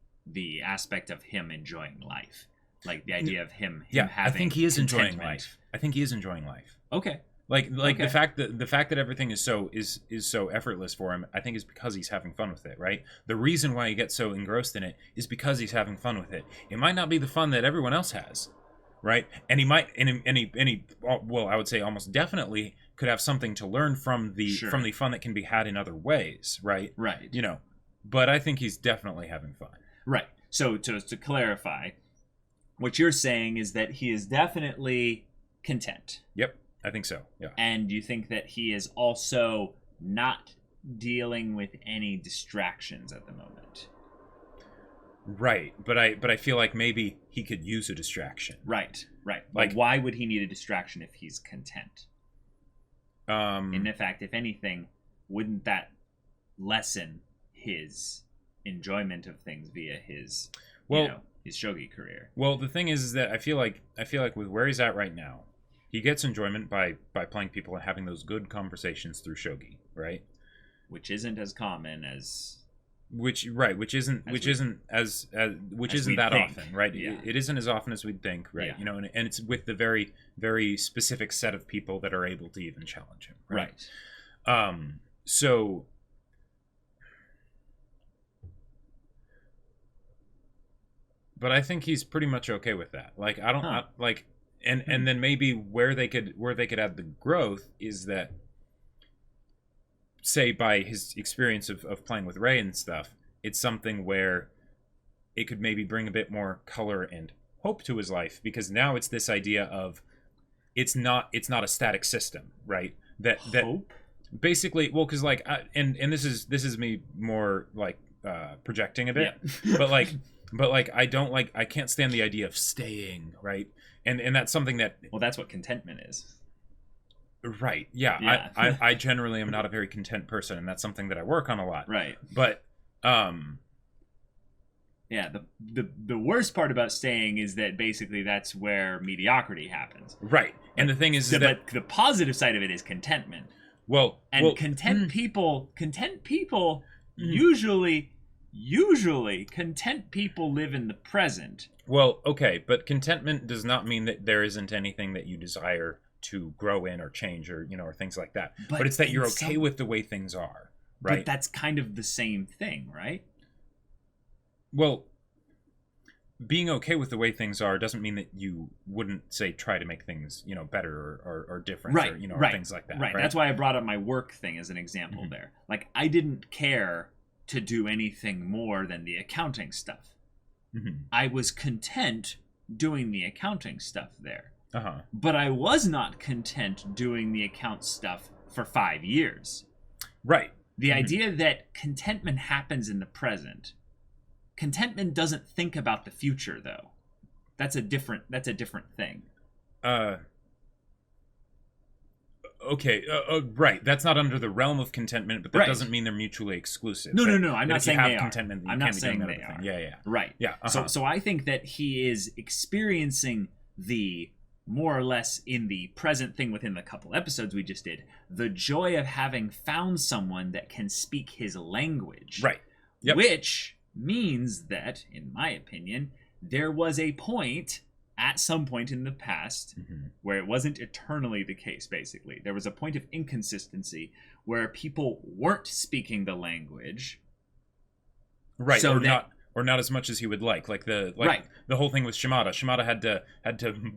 aspect of him enjoying life, like the idea of him having. I think he is enjoying life. Okay. Like okay. the fact that everything is so effortless for him, I think is because he's having fun with it, right? The reason why he gets so engrossed in it is because he's having fun with it. It might not be the fun that everyone else has, right? And he might, well, I would say almost definitely could have something to learn from the fun that can be had in other ways, right? Right. You know, but I think he's definitely having fun. Right. So to clarify, what you're saying is that he is definitely content. Yep. I think so, yeah. And you think that he is also not dealing with any distractions at the moment. Right, but I feel like maybe he could use a distraction. Right. Like, why would he need a distraction if he's content? And in fact, if anything, wouldn't that lessen his enjoyment of things via his, his shogi career? Well, the thing is that I feel like with where he's at right now, he gets enjoyment by playing people and having those good conversations through shogi, right? Which isn't as common as which isn't that often, right? Yeah. It isn't as often as we'd think, right? Yeah. You know, and it's with the very, very specific set of people that are able to even challenge him, right? So but I think he's pretty much okay with that. Like I don't like. And then maybe where they could add the growth is that, say, by his experience of playing with Ray and stuff, it's something where it could maybe bring a bit more color and hope to his life, because now it's this idea of it's not a static system, right? That hope? Basically, well, because like and this is me more like projecting a bit, but I can't stand the idea of staying, right? And that's something that... Well, that's what contentment is. Right, yeah. I generally am not a very content person, and that's something that I work on a lot. Right. But, yeah, the worst part about staying is that basically that's where mediocrity happens. Right. And the thing is that... But the positive side of it is contentment. Content people usually content people live in the present. Well, okay, but contentment does not mean that there isn't anything that you desire to grow in or change or things like that. But it's that you're okay with the way things are, right? But that's kind of the same thing, right? Well, being okay with the way things are doesn't mean that you wouldn't, say, try to make things, better or different, right, or things like that. Right. That's why I brought up my work thing as an example there. Like, I didn't care to do anything more than the accounting stuff. I was content doing the accounting stuff there. But I was not content doing the account stuff for 5 years. Right. The idea that contentment happens in the present. Contentment doesn't think about the future, though. That's a different thing. Okay, right. That's not under the realm of contentment, but that doesn't mean they're mutually exclusive. No. I'm not saying they are. Contentment, I'm not saying they are. Yeah. Right. Yeah. So I think that he is experiencing the more or less in the present thing within the couple episodes we just did, the joy of having found someone that can speak his language. Right. Yep. Which means that, in my opinion, there was a point at some point in the past where it wasn't eternally the case, basically. There was a point of inconsistency where people weren't speaking the language. Right, so or not as much as he would like. The whole thing with Shimada. Shimada had to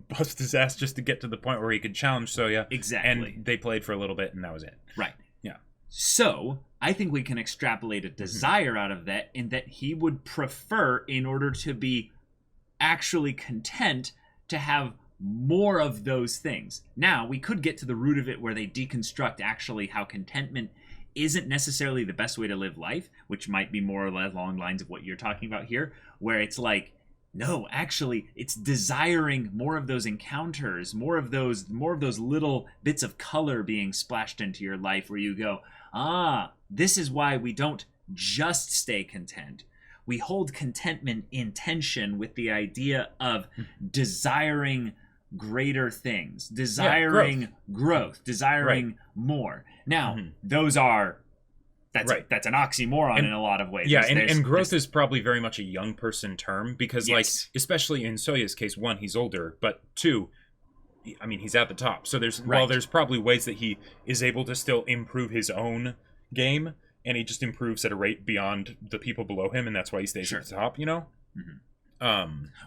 bust his ass just to get to the point where he could challenge Soya. Exactly. And they played for a little bit, and that was it. Right. Yeah. So, I think we can extrapolate a desire out of that, in that he would prefer, in order to be actually content, to have more of those things. Now, we could get to the root of it where they deconstruct actually how contentment isn't necessarily the best way to live life, which might be more or less along lines of what you're talking about here, where it's like, no, actually, it's desiring more of those encounters, more of those little bits of color being splashed into your life, where you go, this is why we don't just stay content. we hold contentment in tension with the idea of desiring greater things, desiring growth, desiring more. Now, those are that's an oxymoron in a lot of ways. Yeah, and growth is probably very much a young person term because, like, especially in Soya's case, one, he's older, but two, I mean, he's at the top. So there's there's probably ways that he is able to still improve his own game, and he just improves at a rate beyond the people below him, and that's why he stays at the top, you know?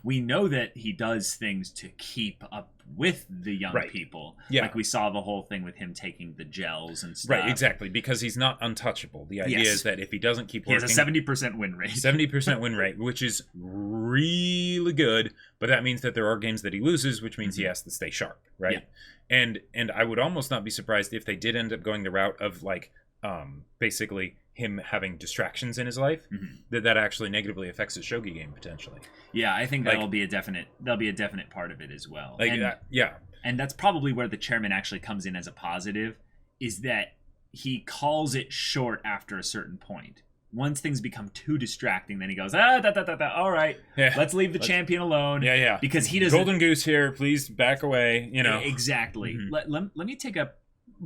We know that he does things to keep up with the young people. Yeah. Like we saw the whole thing with him taking the gels and stuff. Right, exactly, because he's not untouchable. The idea is that if he doesn't keep working... He has a 70% win rate. 70% win rate, which is really good, but that means that there are games that he loses, which means he has to stay sharp, right? Yeah. And I would almost not be surprised if they did end up going the route of, like, basically him having distractions in his life, that actually negatively affects his shogi game potentially. Yeah, I think that'll be a definite part of it as well. Like, and that's probably where the chairman actually comes in as a positive, is that he calls it short after a certain point. Once things become too distracting, then he goes, all right, let's leave the champion alone. Yeah. Because he doesn't... Golden Goose here, please back away, you know. Exactly. Let me take a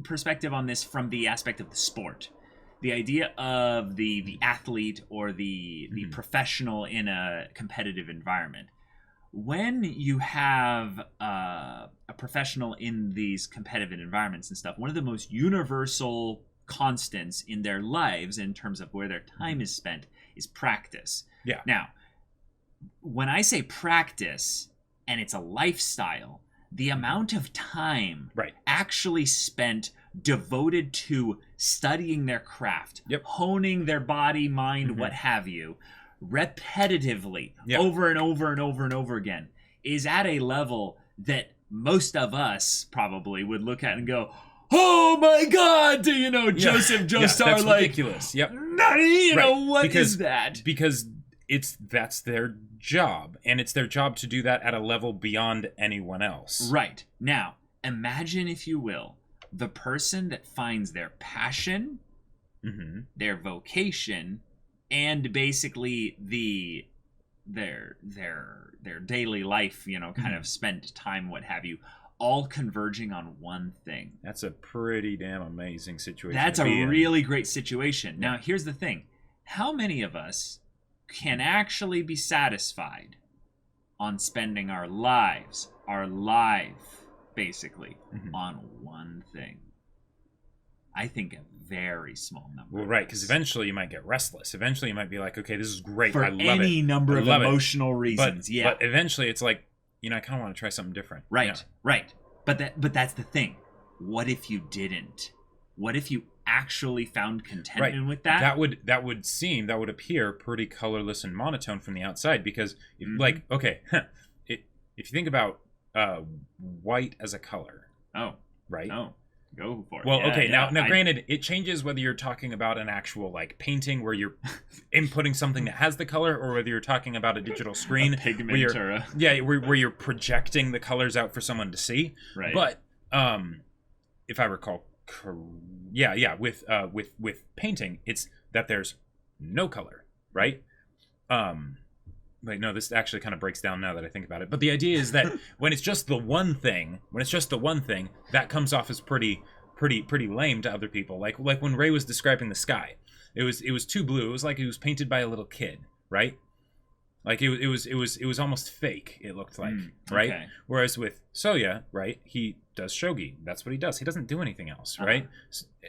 perspective on this from the aspect of the sport. The idea of the athlete or the professional in a competitive environment. When you have a professional in these competitive environments and stuff, one of the most universal constants in their lives in terms of where their time is spent is practice. Yeah. Now, when I say practice and it's a lifestyle, the amount of time actually spent devoted to studying their craft, honing their body, mind, what have you, repetitively over and over and over and over again, is at a level that most of us probably would look at and go, oh my God, you know, Joseph Joestar, that's like, ridiculous. What is that? Because that's their job, and it's their job to do that at a level beyond anyone else. Right. Now, imagine, if you will, the person that finds their passion, their vocation, and basically their daily life, you know, kind of spent time, what have you, all converging on one thing. That's a pretty damn amazing situation. That's a really great situation. Now, here's the thing. How many of us can actually be satisfied on spending our lives, basically, on one thing? I think a very small number. Well, right, because eventually you might get restless. Eventually you might be like, okay, this is great. For I love any it. number of emotional reasons, But eventually it's like, you know, I kind of want to try something different. Right. But that's the thing. What if you didn't? What if you actually found contentment with that? That would appear pretty colorless and monotone from the outside, because like, okay, if you think about white as a color. Oh. Right? Oh. Go for it. Well, now granted, it changes whether you're talking about an actual, like, painting where you're inputting something that has the color, or whether you're talking about a digital screen. A pigment where you're projecting the colors out for someone to see. Right. But if I recall, with painting, it's that there's no color, right? Wait, no, this actually kind of breaks down now that I think about it. But the idea is that when it's just the one thing, that comes off as pretty lame to other people. Like when Ray was describing the sky, it was too blue. It was like it was painted by a little kid, right? Like it was almost fake. It looked like, right? Okay. Whereas with Soya, right, he does shogi. That's what he does. He doesn't do anything else, right?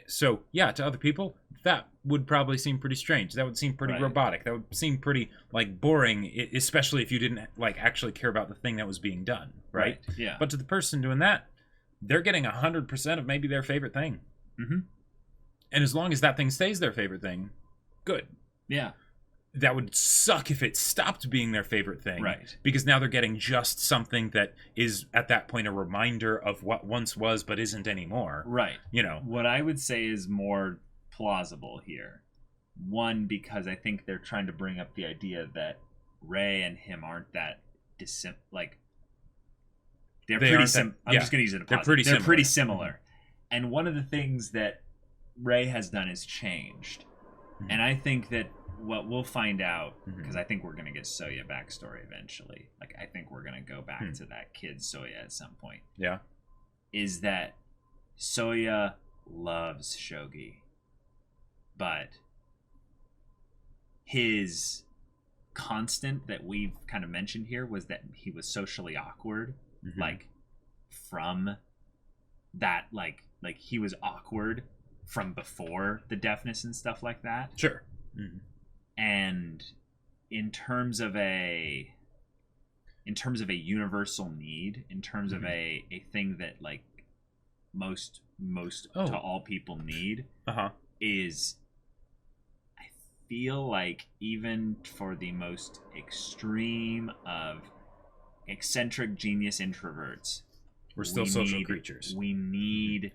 So yeah, to other people, that would probably seem pretty strange. That would seem pretty robotic. That would seem pretty, like, boring, especially if you didn't, like, actually care about the thing that was being done, right? Yeah. But to the person doing that, they're getting 100% of maybe their favorite thing. And as long as that thing stays their favorite thing, good. Yeah. That would suck if it stopped being their favorite thing. Right. Because now they're getting just something that is, at that point, a reminder of what once was but isn't anymore. Right. You know. What I would say is more plausible here. One, because I think they're trying to bring up the idea that Ray and him aren't that they're pretty similar. I'm just going to use it. They're pretty similar. And one of the things that Ray has done is changed. And I think that what we'll find out, because I think we're gonna get Soya backstory eventually. Like, I think we're gonna go back to that kid Soya at some point. Yeah. Is that Soya loves Shogi, but his constant that we've kind of mentioned here was that he was socially awkward, like from that, like he was awkward from before the deafness and stuff like that. Sure. And in terms of a universal need, in terms of a thing that like most to all people need, is, I feel like, even for the most extreme of eccentric genius introverts, we're still social creatures. We need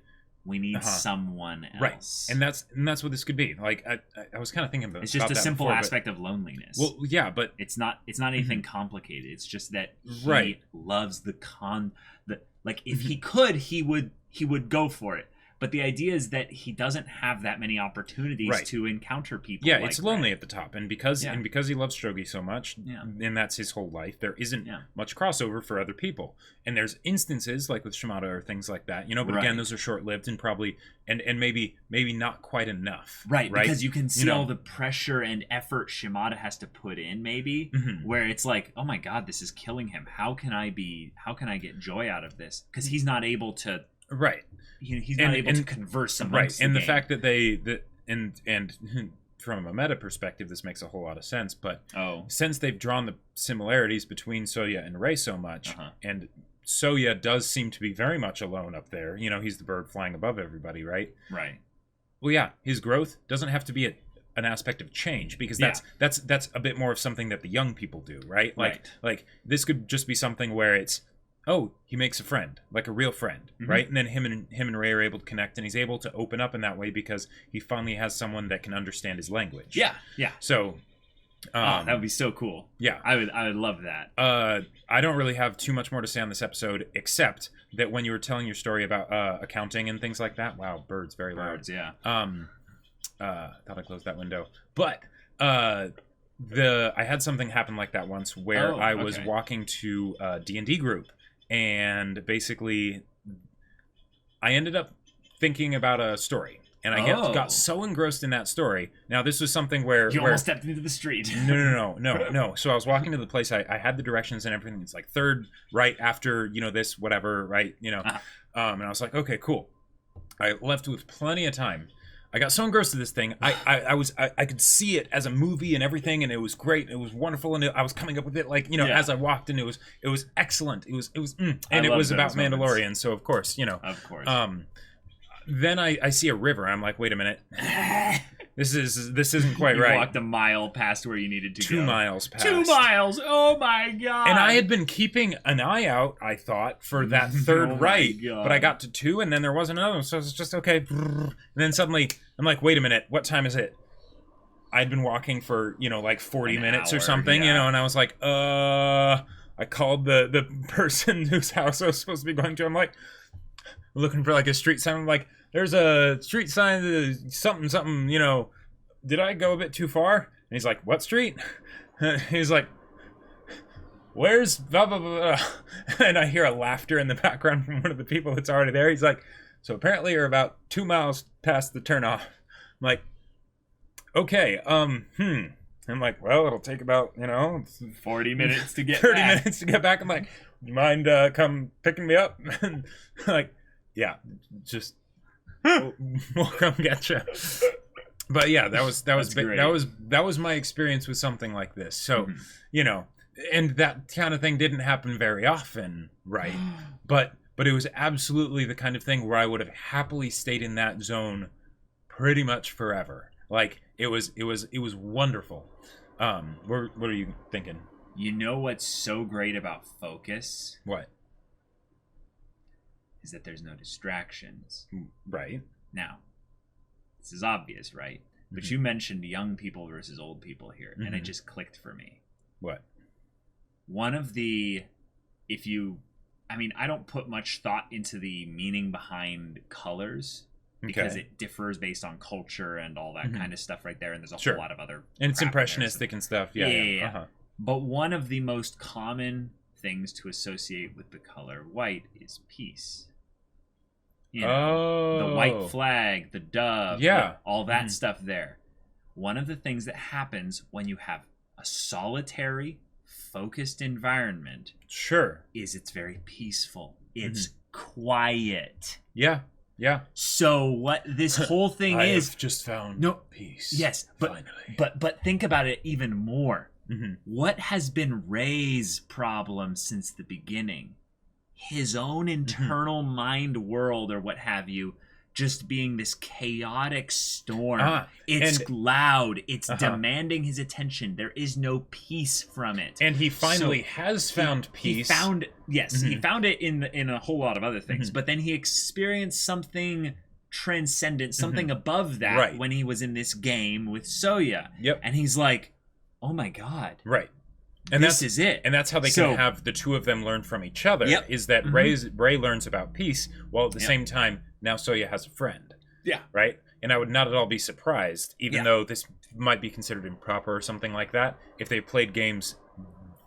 someone else, right? And that's what this could be. Like, I was kind of thinking about it's just a simple before, aspect of loneliness. Well, yeah, but it's not anything complicated. It's just that he loves like, if he could, he would go for it. But the idea is that he doesn't have that many opportunities to encounter people. Yeah, like it's lonely at the top, and because he loves Shogi so much, and that's his whole life, there isn't much crossover for other people. And there's instances like with Shimada or things like that, but again, those are short-lived and probably and maybe not quite enough. Right? Because you can see all the pressure and effort Shimada has to put in, maybe, where it's like, oh my god, this is killing him. How can I get joy out of this? Because he's not able to. Right. He's not able to converse amongst and the game. fact that and from a meta perspective, this makes a whole lot of sense. But since they've drawn the similarities between Soya and Rei so much, and Soya does seem to be very much alone up there. He's the bird flying above everybody, right? Right. Well, yeah, his growth doesn't have to be an aspect of change, because that's a bit more of something that the young people do, right? Like this could just be something where it's, he makes a friend, like a real friend, right? And then him and Ray are able to connect, and he's able to open up in that way because he finally has someone that can understand his language. Yeah. So, that would be so cool. Yeah, I would love that. I don't really have too much more to say on this episode, except that when you were telling your story about accounting and things like that, wow, birds, very loud. Birds, yeah. Thought I closed that window, but I had something happen like that once where I was walking to a D&D group. And basically, I ended up thinking about a story, and I got so engrossed in that story. Now, this was something where you almost stepped into the street. No. So I was walking to the place. I had the directions and everything. It's like third right after this whatever, right? And I was like, okay, cool. I left with plenty of time. I got so engrossed in this thing. I could see it as a movie and everything, and it was great. It was wonderful, and I was coming up with it as I walked, and it was excellent. It was and it was about Mandalorian, so of course. Then I see a river. I'm like, wait a minute, this isn't quite right. You walked a mile past where you needed to go. 2 miles past. 2 miles. Oh my god! And I had been keeping an eye out, I thought, for that third right, but I got to 2, and then there was another one, so it's just okay. And then suddenly, I'm like, wait a minute, what time is it? I'd been walking for like 40 minutes or something, and I was like, I called the person whose house I was supposed to be going to. I'm like, looking for like a street sign. I'm like, there's a street sign, something, did I go a bit too far? And he's like, what street? He's like, where's blah, blah, blah, blah. And I hear a laughter in the background from one of the people that's already there. He's like, so apparently you're about 2 miles past the turnoff. I'm like, okay, I'm like, well, it'll take about, 40 minutes to get 30 minutes to get back. I'm like, do you mind come picking me up? And like, yeah, just we'll come get you. But yeah, that was my experience with something like this. So, and that kind of thing didn't happen very often, right? But it was absolutely the kind of thing where I would have happily stayed in that zone pretty much forever. Like it was wonderful. What are you thinking? You know what's so great about focus? What? Is that there's no distractions. Right. Now, this is obvious, right? But you mentioned young people versus old people here, and it just clicked for me. What? One of the, I don't put much thought into the meaning behind colors because it differs based on culture and all that kind of stuff right there. And there's a whole lot of other... And it's impressionistic and stuff. Yeah. Uh-huh. But one of the most common things to associate with the color white is peace. You know, the white flag, the dove, all that stuff there. One of the things that happens when you have a solitary, focused environment is it's very peaceful. It's quiet. Yeah. So what this whole thing is... I've just found peace. Yes, but finally. But think about it even more. What has been Ray's problem since the beginning? His own internal mind world or what have you, just being this chaotic storm. It's loud. It's demanding his attention. There is no peace from it. And he finally has found peace. He found it in a whole lot of other things. But then he experienced something transcendent, something above that when he was in this game with Soya. Yep. And he's like, oh my God. Right. And this is it. And that's how they can have the two of them learn from each other, is that Ray learns about peace, while at the same time, now Soya has a friend. Yeah. Right? And I would not at all be surprised, even though this might be considered improper or something like that, if they played games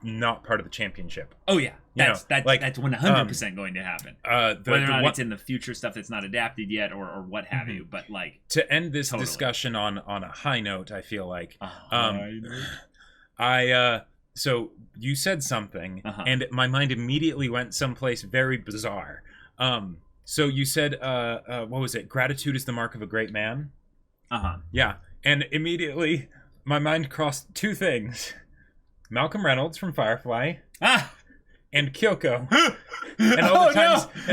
not part of the championship. Oh, yeah. That's 100% going to happen. Whether or not it's in the future stuff that's not adapted yet or what have you. But, like... To end this discussion on a high note, I feel like... So you said something, and my mind immediately went someplace very bizarre. So you said, what was it? Gratitude is the mark of a great man? Yeah. And immediately, my mind crossed two things. Malcolm Reynolds from Firefly. And Kyoko. And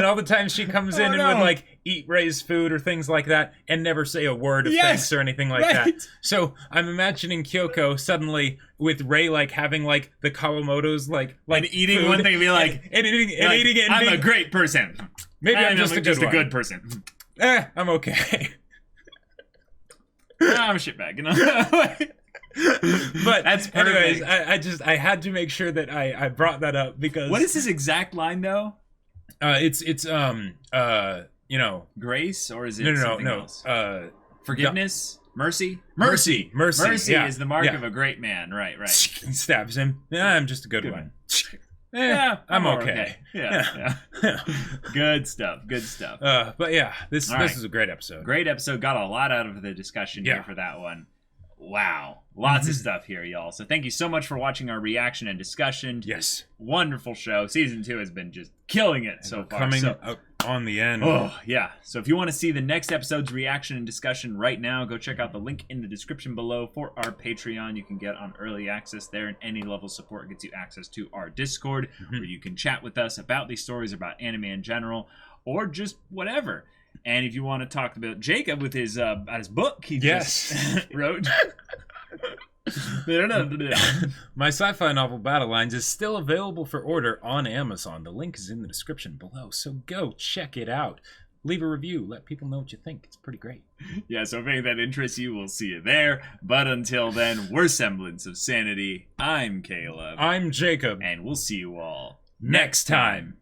all the times she comes in and would like eat Ray's food or things like that and never say a word of thanks or anything like that. So I'm imagining Kyoko suddenly with Ray like having like the Kawamoto's like eating food, one thing and be like and eating it. And I'm a great person. Maybe I'm just a good person. I'm okay. I'm a shitbag, you know. But that's anyways, I had to make sure that I brought that up because what is his exact line though? It's you know, grace, or is it something else? Forgiveness, mercy is the mark of a great man. Right. He stabs him. Yeah, I'm just a good one. I'm okay. Yeah. Good stuff. But yeah, this is a great episode. Great episode. Got a lot out of the discussion here for that one. Wow. Lots of stuff here, y'all. So thank you so much for watching our reaction and discussion. Yes. Wonderful show. Season 2 has been just killing it so far. Coming up on the end. Oh, yeah. So if you want to see the next episode's reaction and discussion right now, go check out the link in the description below for our Patreon. You can get on early access there, and any level of support gets you access to our Discord, where you can chat with us about these stories, about anime in general, or just whatever. And if you want to talk about Jacob with his book he just wrote. My sci-fi novel Battle Lines is still available for order on Amazon. The link is in the description below, so go check it out. Leave a review. Let people know what you think. It's pretty great. Yeah, so if any of that interests you, we'll see you there. But until then, we're Semblance of Sanity. I'm Caleb. I'm Jacob. And we'll see you all next time.